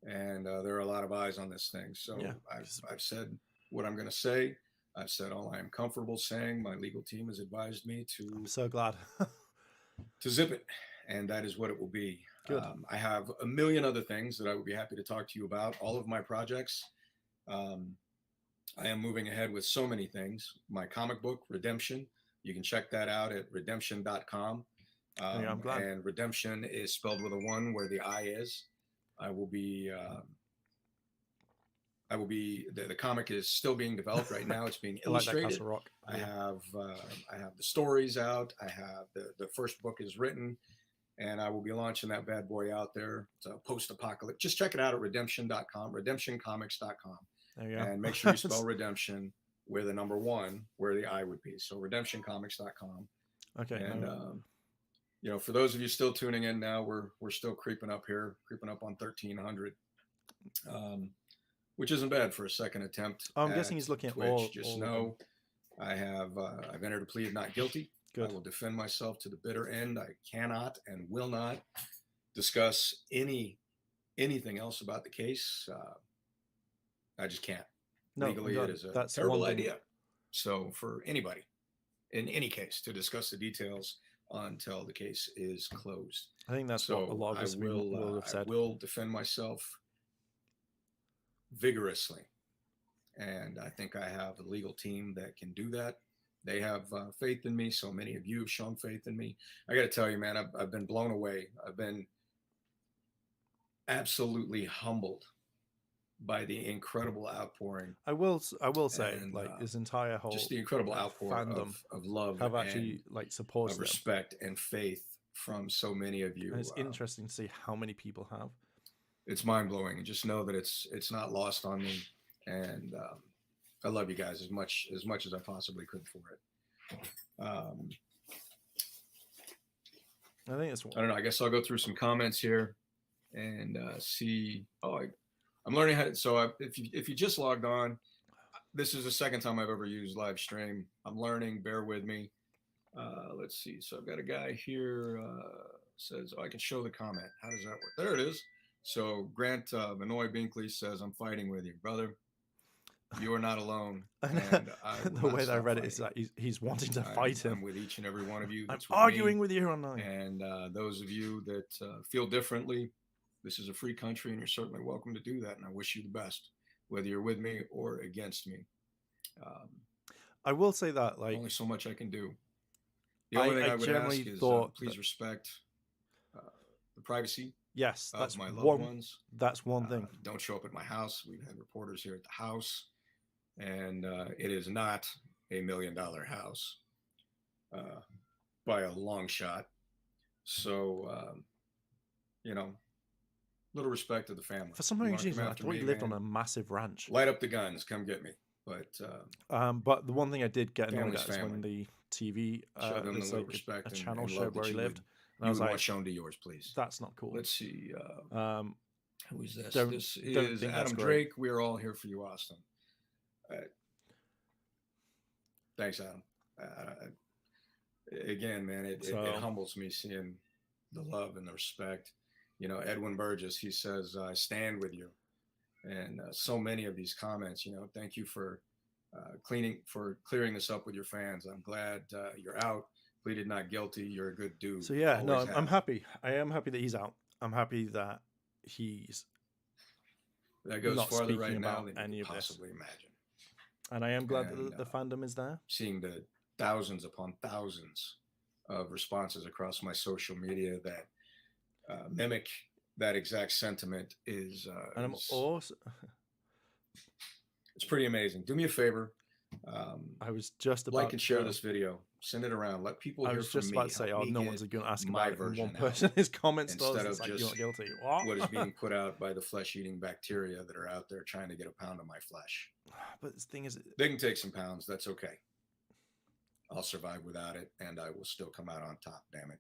and there are a lot of eyes on this thing. So
Yeah.
I've said what I'm going to say. I've said all I am comfortable saying. My legal team has advised me
I'm
to
so glad.
zip it, and that is what it will be.
Good.
I have a million other things that I would be happy to talk to you about. All of my projects. I am moving ahead with so many things. My comic book, Redemption, you can check that out at redemption.com.
Yeah, I'm glad.
And Redemption is spelled with a 1 where the I is. I will be, the comic is still being developed right now. It's being
I like that
illustrated.
Castle Rock.
I have the stories out. I have the first book is written, and I will be launching that bad boy out there. It's a post-apocalypse. Just check it out at redemption.com, redemptioncomics.com.
There you go.
And make sure you spell redemption with a number 1 where the I would be. So redemptioncomics.com.
Okay.
And you know, for those of you still tuning in now, we're still creeping up here, creeping up on 1,300, which isn't bad for a second attempt.
I'm guessing he's looking
Twitch.
at all.
Just
all
know I've entered a plea of not guilty.
Good.
I will defend myself to the bitter end. I cannot and will not discuss anything else about the case. I just can't.
No,
Legally, it is a
that's
terrible
one thing.
idea. So for anybody, in any case, to discuss the details until the case is closed.
I think that's what a lot of us will have said.
I will defend myself vigorously, and I think I have a legal team that can do that. They have faith in me. So many of you have shown faith in me. I got to tell you, man, I've been blown away. I've been absolutely humbled by the incredible outpouring.
I will say,
and,
like his entire whole
just the incredible outpouring
fandom
of love
have actually
and
like supported
of
them.
respect and faith from so many of you.
And it's interesting to see how many people have.
It's mind blowing, and just know that it's not lost on me. And I love you guys as much as I possibly could for it.
I think it's.
I don't know. I guess I'll go through some comments here and see. Oh, I'm learning how to. So if you just logged on, this is the second time I've ever used live stream. I'm learning. Bear with me. Let's see. So I've got a guy here says, "Oh, I can show the comment. How does that work?" There it is. So Grant Benoit Binkley says, "I'm fighting with you, brother. You are not alone." And
the way that I read it is that he's wanting to fight him.
I'm with each and every one of you.
I'm
That's with
arguing
me.
with you online.
And those of you that feel differently, this is a free country, and you're certainly welcome to do that. And I wish you the best, whether you're with me or against me.
I will say that, like,
only so much I can do. The only thing I would ask is please respect the privacy.
Yes,
of
that's
my loved
one.
ones.
That's one thing.
Don't show up at my house. We've had reporters here at the house, and it is not $1 million house by a long shot. So, you know, little respect to the family.
For some reason, I thought he lived on a massive ranch.
Light up the guns, come get me. But
the one thing I did get annoyed at is when the TV
there's
like a channel showed where he lived. And I was like,
shown to yours, please.
That's not cool.
Let's see. Who is this? This is Adam Drake. We are all here for you, Austin. Thanks, Adam. Again, man, it humbles me seeing the love and the respect. You know, Edwin Burgess, he says, "I stand with you." And so many of these comments, you know, thank you for clearing this up with your fans. I'm glad you're out. Pleaded not guilty. You're a good dude.
So yeah, no, I'm happy. I am happy that he's out. I'm happy that
that goes
not
farther
speaking
right now
about
than
any
you
of
could
this.
possibly imagine.
And I am glad that the fandom is there.
Seeing the thousands upon thousands of responses across my social media that mimic that exact sentiment is.
And I'm also.
It's pretty amazing. Do me a favor.
I was just about
like and share this video. Send it around. Let people hear from me.
I was just about to say, no one's going to ask
my
about it.
version.
One person in his comments
instead
does.
of
It's
just
like, you're not guilty.
What is being put out by the flesh-eating bacteria that are out there trying to get a pound of my flesh.
But the thing is,
they can take some pounds. That's okay. I'll survive without it, and I will still come out on top. Damn it.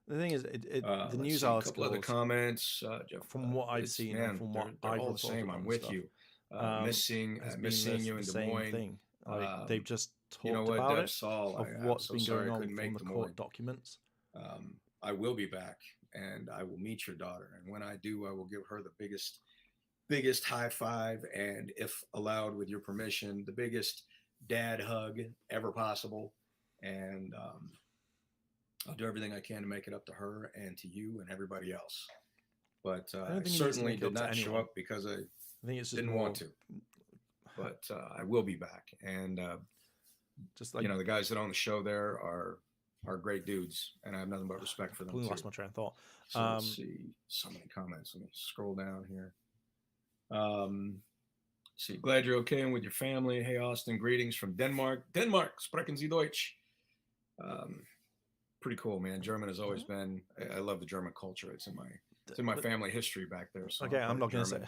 The thing is, the
Let's
news
see a couple other
articles,
comments. Jeff,
from what I've
it's
seen and
man,
from what
they're
I've
all the
reported
same.
on
I'm
and
with
stuff,
you. I
has
miss
been
seeing you
the
in Des
same
Moines.
thing. Like they've just
You know
talked
what,
about
Deb
it,
Saul,
of
I'm
what's
so
been
sorry
going
I
on
couldn't
from
make
the
Des
court
Moines.
documents.
I will be back, and I will meet your daughter. And when I do, I will give her the biggest high five, and if allowed, with your permission, the biggest dad hug ever possible. And I'll do everything I can to make it up to her and to you and everybody else. But
I
I
don't think you need to
certainly
make it
did
up to
not show
anyone.
up because I
I think it's just
didn't
more
want to. But I will be back, and
just like
you know, the guys that own the show there are great dudes, and I have nothing but respect for them
completely
too.
lost my train of thought.
So let's see, so many comments. Let me scroll down here. See, glad you're okay and with your family. Hey, Austin, greetings from Denmark. Denmark, sprechen Sie Deutsch. Pretty cool, man. German has always been. I love the German culture. It's in my family history back there. So
Okay, I'm not going to say.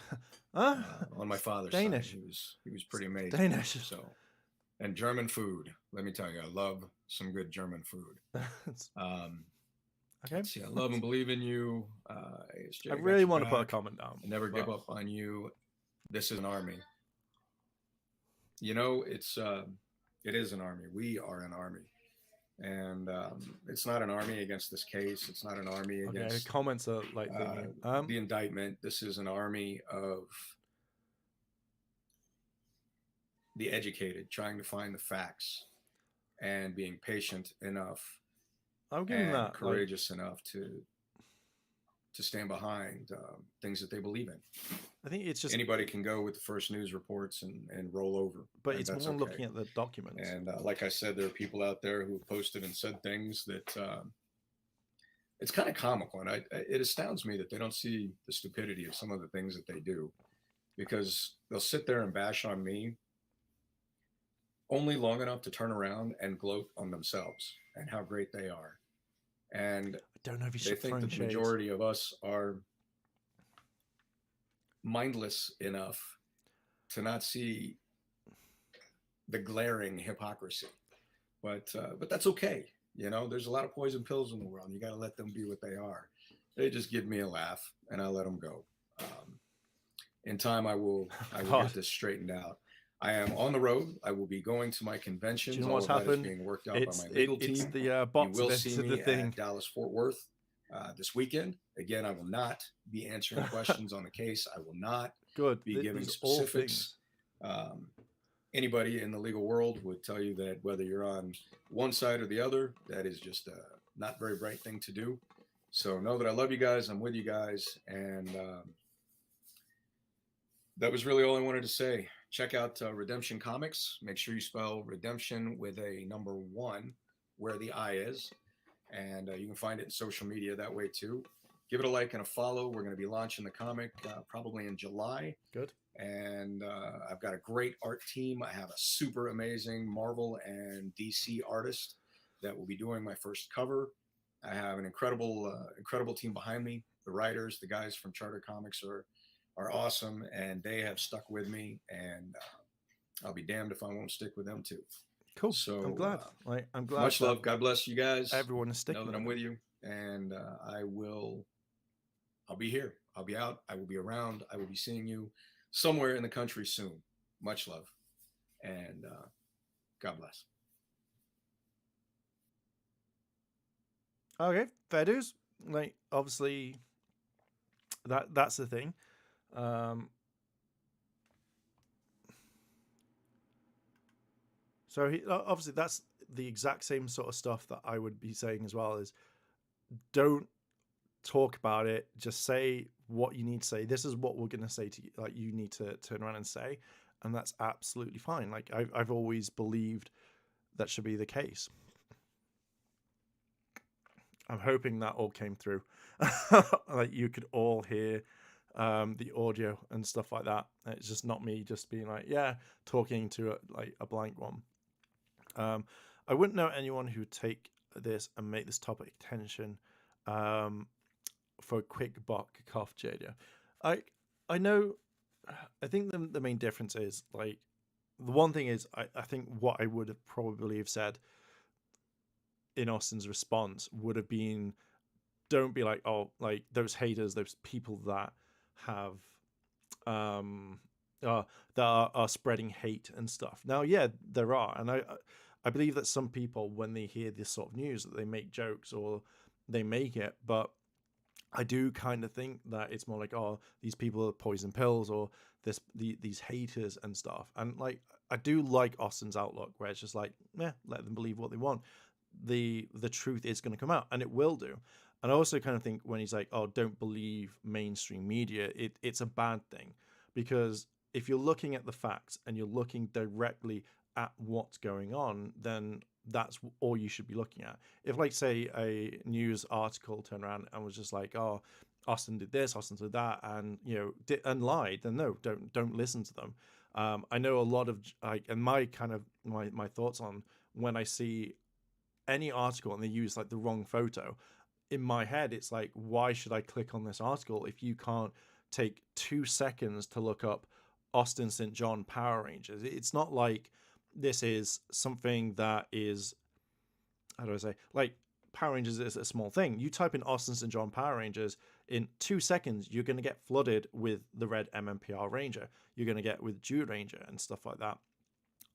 On my father's
Danish.
side, he was pretty amazing.
Danish.
So, and German food. Let me tell you, I love some good German food.
Okay.
See, I love and believe in you. ASJ,
I really want to put a comment down.
I never give up on you. This is an army. You know, it is an army. We are an army. And it's not an army against this case. It's not an army against
comments are like
the indictment. This is an army of the educated trying to find the facts and being patient enough and courageous enough to stand behind things that they believe in.
I think it's just
anybody can go with the first news reports and roll over.
But it's more looking at the documents.
And like I said, there are people out there who have posted and said things that it's kind of comical. And it astounds me that they don't see the stupidity of some of the things that they do, because they'll sit there and bash on me only long enough to turn around and gloat on themselves and how great they are. And
I don't know if
they think that the majority of us are mindless enough to not see the glaring hypocrisy. But that's okay. You know, there's a lot of poison pills in the world. You got to let them be what they are. They just give me a laugh, and I let them go. In time, I will get this straightened out. I am on the road. I will be going to my conventions.
Do you know what's happened?
Being worked out by my legal team.
It's the box
you will see me
at
Dallas Fort Worth this weekend. Again, I will not be answering questions on the case. I will not be giving specifics. Anybody in the legal world would tell you that whether you're on one side or the other, that is just a not very bright thing to do. So know that I love you guys. I'm with you guys. And that was really all I wanted to say. Check out Redemption Comics. Make sure you spell redemption with a number 1 where the I is. And you can find it in social media that way too. Give it a like and a follow. We're going to be launching the comic probably in July.
Good.
And I've got a great art team. I have a super amazing Marvel and DC artist that will be doing my first cover. I have an incredible team behind me. The writers, the guys from Charter Comics are awesome, and they have stuck with me. And I'll be damned if I won't stick with them too.
Cool.
So
I'm glad. I'm glad.
Much love. God bless you guys.
Everyone is sticking.
Know that I'm with you, and I'll be here. I'll be out. I will be around. I will be seeing you somewhere in the country soon. Much love, and God bless.
Okay, fair dues. Like, obviously, that's the thing. So obviously that's the exact same sort of stuff that I would be saying as well. Is don't talk about it. Just say what you need to say. This is what we're going to say to you. Like, you need to turn around and say, and that's absolutely fine. Like, I've always believed that should be the case. I'm hoping that all came through. Like, you could all hear the audio and stuff like that. It's just not me just being like, yeah, talking to a blank one. I wouldn't know anyone who would take this and make this topic attention for a quick buck, cough, Jadia. I know. I think the main difference is, like, the one thing is, I think what I would have probably have said in Austin's response would have been, don't be like, oh, like those haters, those people that have um that are spreading hate and stuff. Now, yeah, there are, and I believe that some people, when they hear this sort of news, that they make jokes or they make it, but I do kind of think that it's more like, oh, these people are poison pills, or these haters and stuff. And like, I do like Austin's outlook, where it's just like, yeah, let them believe what they want. The truth is going to come out, and it will do. And I also kind of think when he's like, oh, don't believe mainstream media, it's a bad thing, because if you're looking at the facts and you're looking directly at what's going on, then that's all you should be looking at. If, like, say, a news article turned around and was just like, oh, Austin did this, Austin did that, and and lied, then no, don't listen to them. I know a lot of, like, and my kind of my thoughts on when I see any article and they use like the wrong photo, in my head it's like, why should I click on this article if you can't take 2 seconds to look up Austin St. John Power Rangers? It's not like this is something that is, how do I say, like, Power Rangers is a small thing. You type in Austin St. John Power Rangers, in 2 seconds you're going to get flooded with the red MMPR Ranger, you're going to get with Dude Ranger and stuff like that.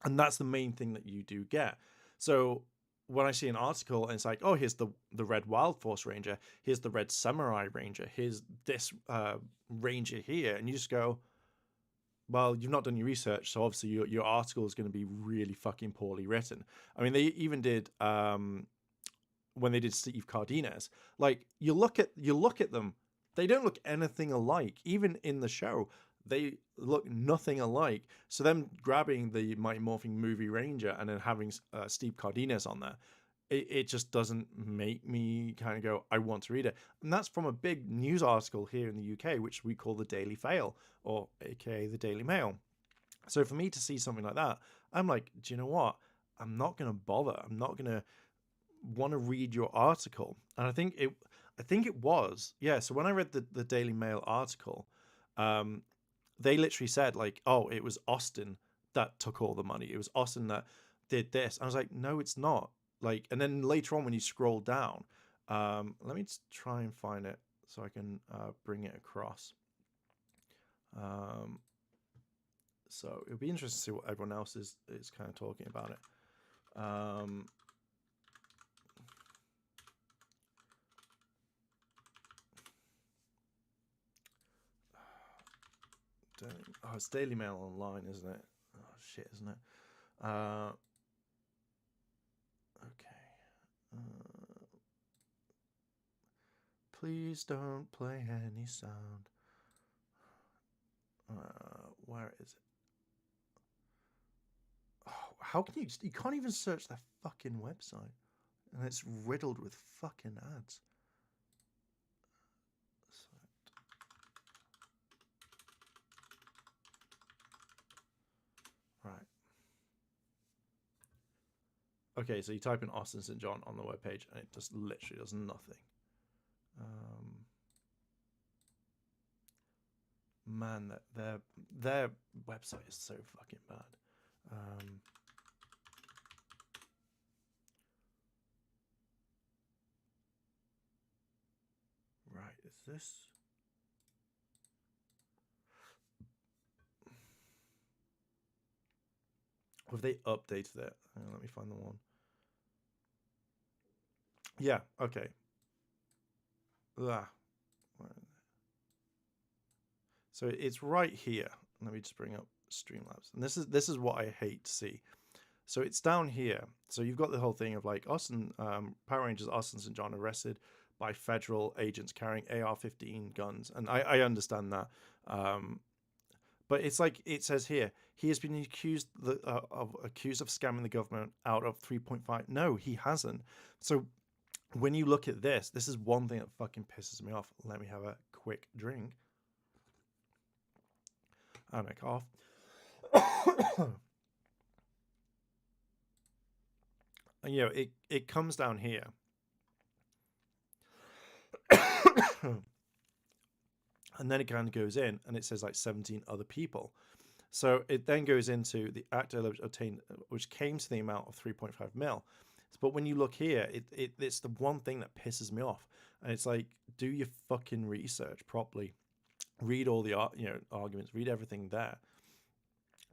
And that's the main thing that you do get. So when I see an article and it's like, oh, here's the red Wild Force Ranger, here's the red Samurai Ranger, here's this Ranger here, and you just go, well, you've not done your research, so obviously your article is going to be really fucking poorly written. I mean, they even did when they did Steve Cardenas. Like, you look at them, they don't look anything alike. Even in the show, they look nothing alike. So them grabbing the Mighty Morphin Movie Ranger and then having Steve Cardenas on there, it just doesn't make me kind of go, I want to read it. And that's from a big news article here in the UK, which we call the Daily Fail, or aka the Daily Mail. So for me to see something like that, I'm like, do you know what? I'm not going to bother. I'm not going to want to read your article. And I think it was, yeah. So when I read the Daily Mail article, they literally said like, oh, it was Austin that took all the money. It was Austin that did this. I was like, no, it's not. Like, and then later on when you scroll down, let me just try and find it so I can bring it across. So it'll be interesting to see what everyone else is kind of talking about it. Oh, it's Daily Mail Online, isn't it? Oh, shit, isn't it? Okay. Please don't play any sound. Where is it? Oh, how can you can't even search their fucking website, and it's riddled with fucking ads. Right. Okay, so you type in Austin St. John on the webpage, and it just literally does nothing. Man, their website is so fucking bad. Right, is this? Have they updated it? Let me find the one. Yeah, okay. So it's right here. Let me just bring up Streamlabs. And this is what I hate to see. So it's down here. So you've got the whole thing of like Austin, Power Rangers Austin St. John arrested by federal agents carrying AR-15 guns. And I understand that. But it's like it says here, he has been accused of scamming the government out of 3.5. No, he hasn't. So when you look at this is one thing that fucking pisses me off. Let me have a quick drink. And a cough. And it comes down here. And then it kind of goes in and it says like 17 other people. So it then goes into the act obtained, which came to the amount of 3.5 mil. But when you look here, it's the one thing that pisses me off, and it's like, do your fucking research properly, read all the arguments, read everything there.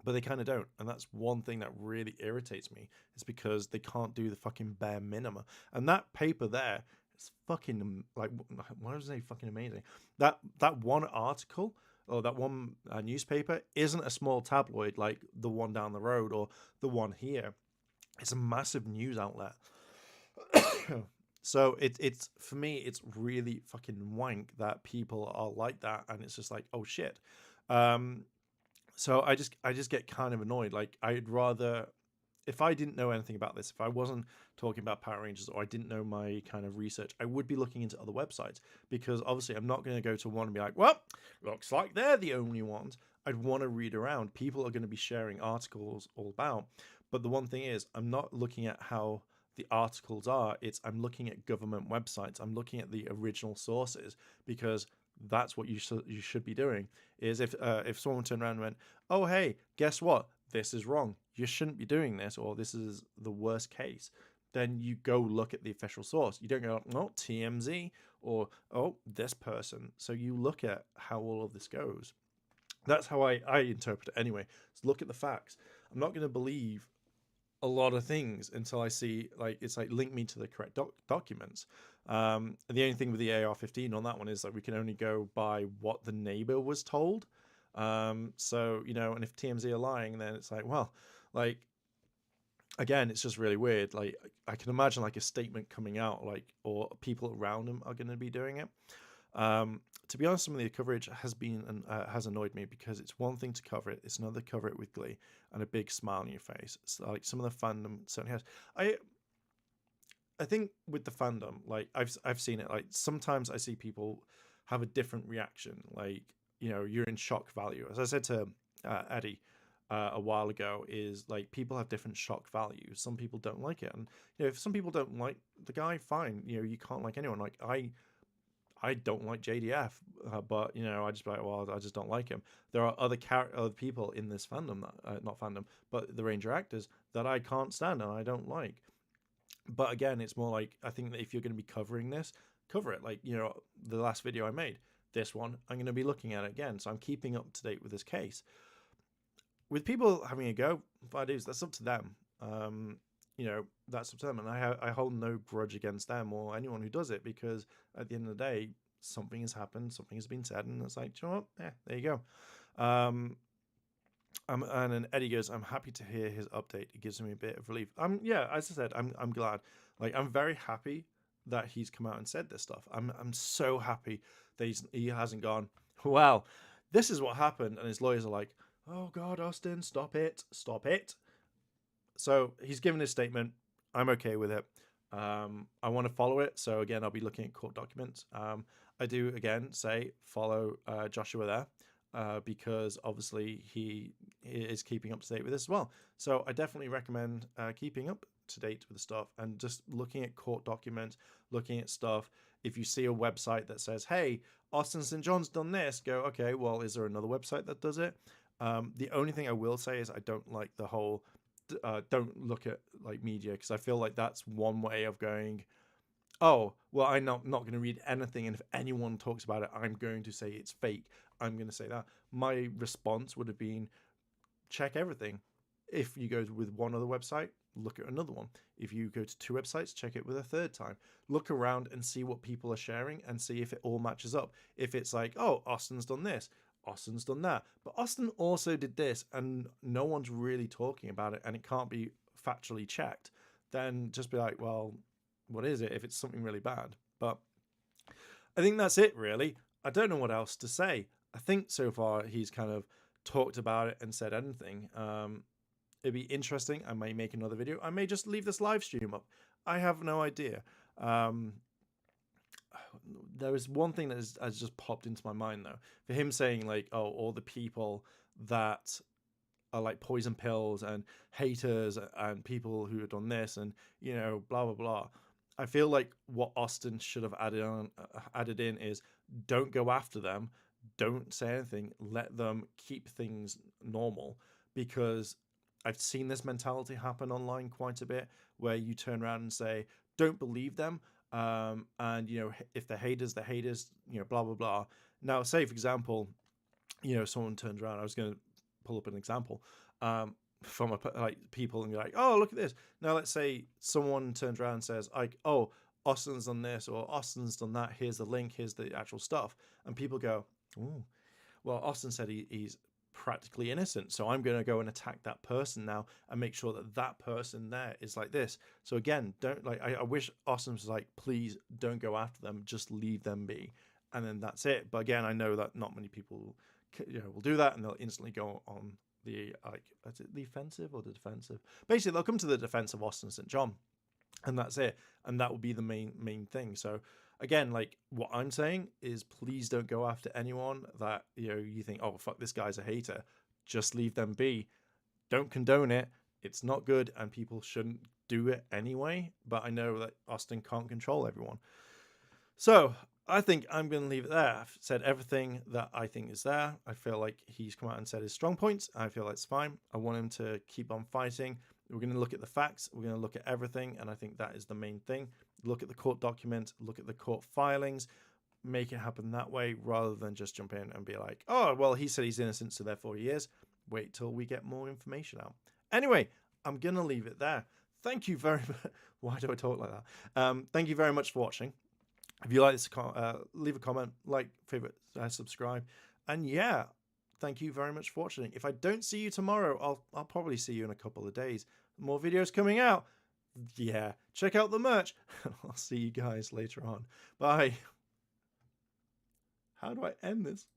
But they kind of don't, and that's one thing that really irritates me. Is because they can't do the fucking bare minimum. And that paper there is fucking like, why was it fucking amazing? That one article or that one newspaper isn't a small tabloid like the one down the road or the one here. It's a massive news outlet. So it's for me, it's really fucking wank that people are like that, and it's just like, oh shit. So I just get kind of annoyed. Like, I'd rather, if I didn't know anything about this, if I wasn't talking about Power Rangers or I didn't know my kind of research, I would be looking into other websites, because obviously I'm not going to go to one and be like, well, looks like they're the only ones. I'd want to read around. People are going to be sharing articles all about. But the one thing is, I'm not looking at how the articles are. I'm looking at government websites. I'm looking at the original sources, because that's what you should be doing. Is if someone turned around and went, oh hey, guess what, this is wrong, you shouldn't be doing this, or this is the worst case, then you go look at the official source. You don't go, oh, TMZ, or oh, this person. So you look at how all of this goes. That's how I interpret it anyway. So look at the facts. I'm not going to believe a lot of things until I see, like, it's like, link me to the correct documents. And the only thing with the AR-15 on that one is that we can only go by what the neighbor was told. So, and if TMZ are lying, then it's like, well, like, again, it's just really weird. Like, I can imagine like a statement coming out, like, or people around him are going to be doing it. To be honest, some of the coverage has annoyed me, because it's one thing to cover it, it's another to cover it with glee and a big smile on your face. It's like some of the fandom certainly has. I think with the fandom, like, I've seen it. Like, sometimes I see people have a different reaction. Like, you're in shock value. As I said to Eddie a while ago, is like, people have different shock values. Some people don't like it, and if some people don't like the guy, fine. You can't like anyone. Like, I don't like JDF, but I just be like, well, I just don't like him. There are other people in this fandom that not fandom, but the Ranger actors that I can't stand and I don't like. But again, it's more like, I think that if you're going to be covering this, cover it. Like, the last video I made, this one, I'm going to be looking at it again, so I'm keeping up to date with this case. With people having a go, that's up to them. That's up to them, and I hold no grudge against them or anyone who does it, because at the end of the day, something has happened, something has been said, and it's like, do you know what? There you go. And then Eddie goes, I'm happy to hear his update. It gives me a bit of relief. Yeah, as I said, I'm glad. Like, I'm very happy that he's come out and said this stuff. I'm so happy that he hasn't gone, well, this is what happened, and his lawyers are like, oh God, Austin, stop it. So he's given his statement. I'm okay with it. I want to follow it. So again, I'll be looking at court documents. I do again say follow Joshua there, because obviously he is keeping up to date with this as well. So I definitely recommend keeping up to date with the stuff and just looking at court documents, looking at stuff. If you see a website that says, hey, Austin St. John's done this, go, okay, well, is there another website that does it? The only thing I will say is I don't like the whole don't look at like media, because I feel like that's one way of going, oh, well, I'm not going to read anything, and if anyone talks about it, I'm going to say it's fake. I'm going to say that. My response would have been, check everything. If you go with one other website, look at another one. If you go to two websites, check it with a third time. Look around and see what people are sharing and see if it all matches up. If it's like, oh, Austin's done this, Austin's done that, but Austin also did this, and no one's really talking about it, and it can't be factually checked, then just be like, well, what is it if it's something really bad? But I think that's it, really. I don't know what else to say. I think so far he's kind of talked about it and said anything. It'd be interesting. I may make another video. I may just leave this live stream up. I have no idea. There is one thing that has just popped into my mind, though. For him saying, like, oh, all the people that are like poison pills and haters and people who have done this and, blah, blah, blah. I feel like what Austin should have added in is, don't go after them. don't say anything. Let them keep things normal, because I've seen this mentality happen online quite a bit, where you turn around and say, don't believe them. And, you know, if they're haters, you know, blah, blah, blah. Now, say, for example, you know, someone turns around, I was going to pull up an example from like people and be like, oh, look at this. Now, let's say someone turns around and says, like, oh, Austin's done this or Austin's done that. Here's the link. Here's the actual stuff. And people go, oh, well, Austin said he's practically innocent, so I'm going to go and attack that person now and make sure that that person there is like this. So again, don't like, I wish Austin was like, please don't go after them, just leave them be, and then that's it. But again, I know that not many people, you know, will do that, and they'll instantly go on the, like, is it the offensive or the defensive? Basically, they'll come to the defense of Austin St. John, and that's it. And that will be the main thing. So again, like, what I'm saying is, please don't go after anyone that, you know, you think, oh fuck, this guy's a hater. Just leave them be. Don't condone it. It's not good, and people shouldn't do it anyway. But I know that Austin can't control everyone. So I think I'm going to leave it there. I've said everything that I think is there. I feel like he's come out and said his strong points. I feel it's fine. I want him to keep on fighting. We're going to look at the facts. We're going to look at everything. And I think that is the main thing. Look at the court document. Look at the court filings. Make it happen that way, rather than just jump in and be like, oh, well, he said he's innocent, so therefore he is. Wait till we get more information out. Anyway, I'm going to leave it there. Thank you very much. Why do I talk like that? Thank you very much for watching. If you like this, leave a comment, like, favorite, subscribe. And yeah, thank you very much for watching. If I don't see you tomorrow, I'll probably see you in a couple of days. More videos coming out. Yeah, check out the merch. I'll see you guys later on. Bye. How do I end this?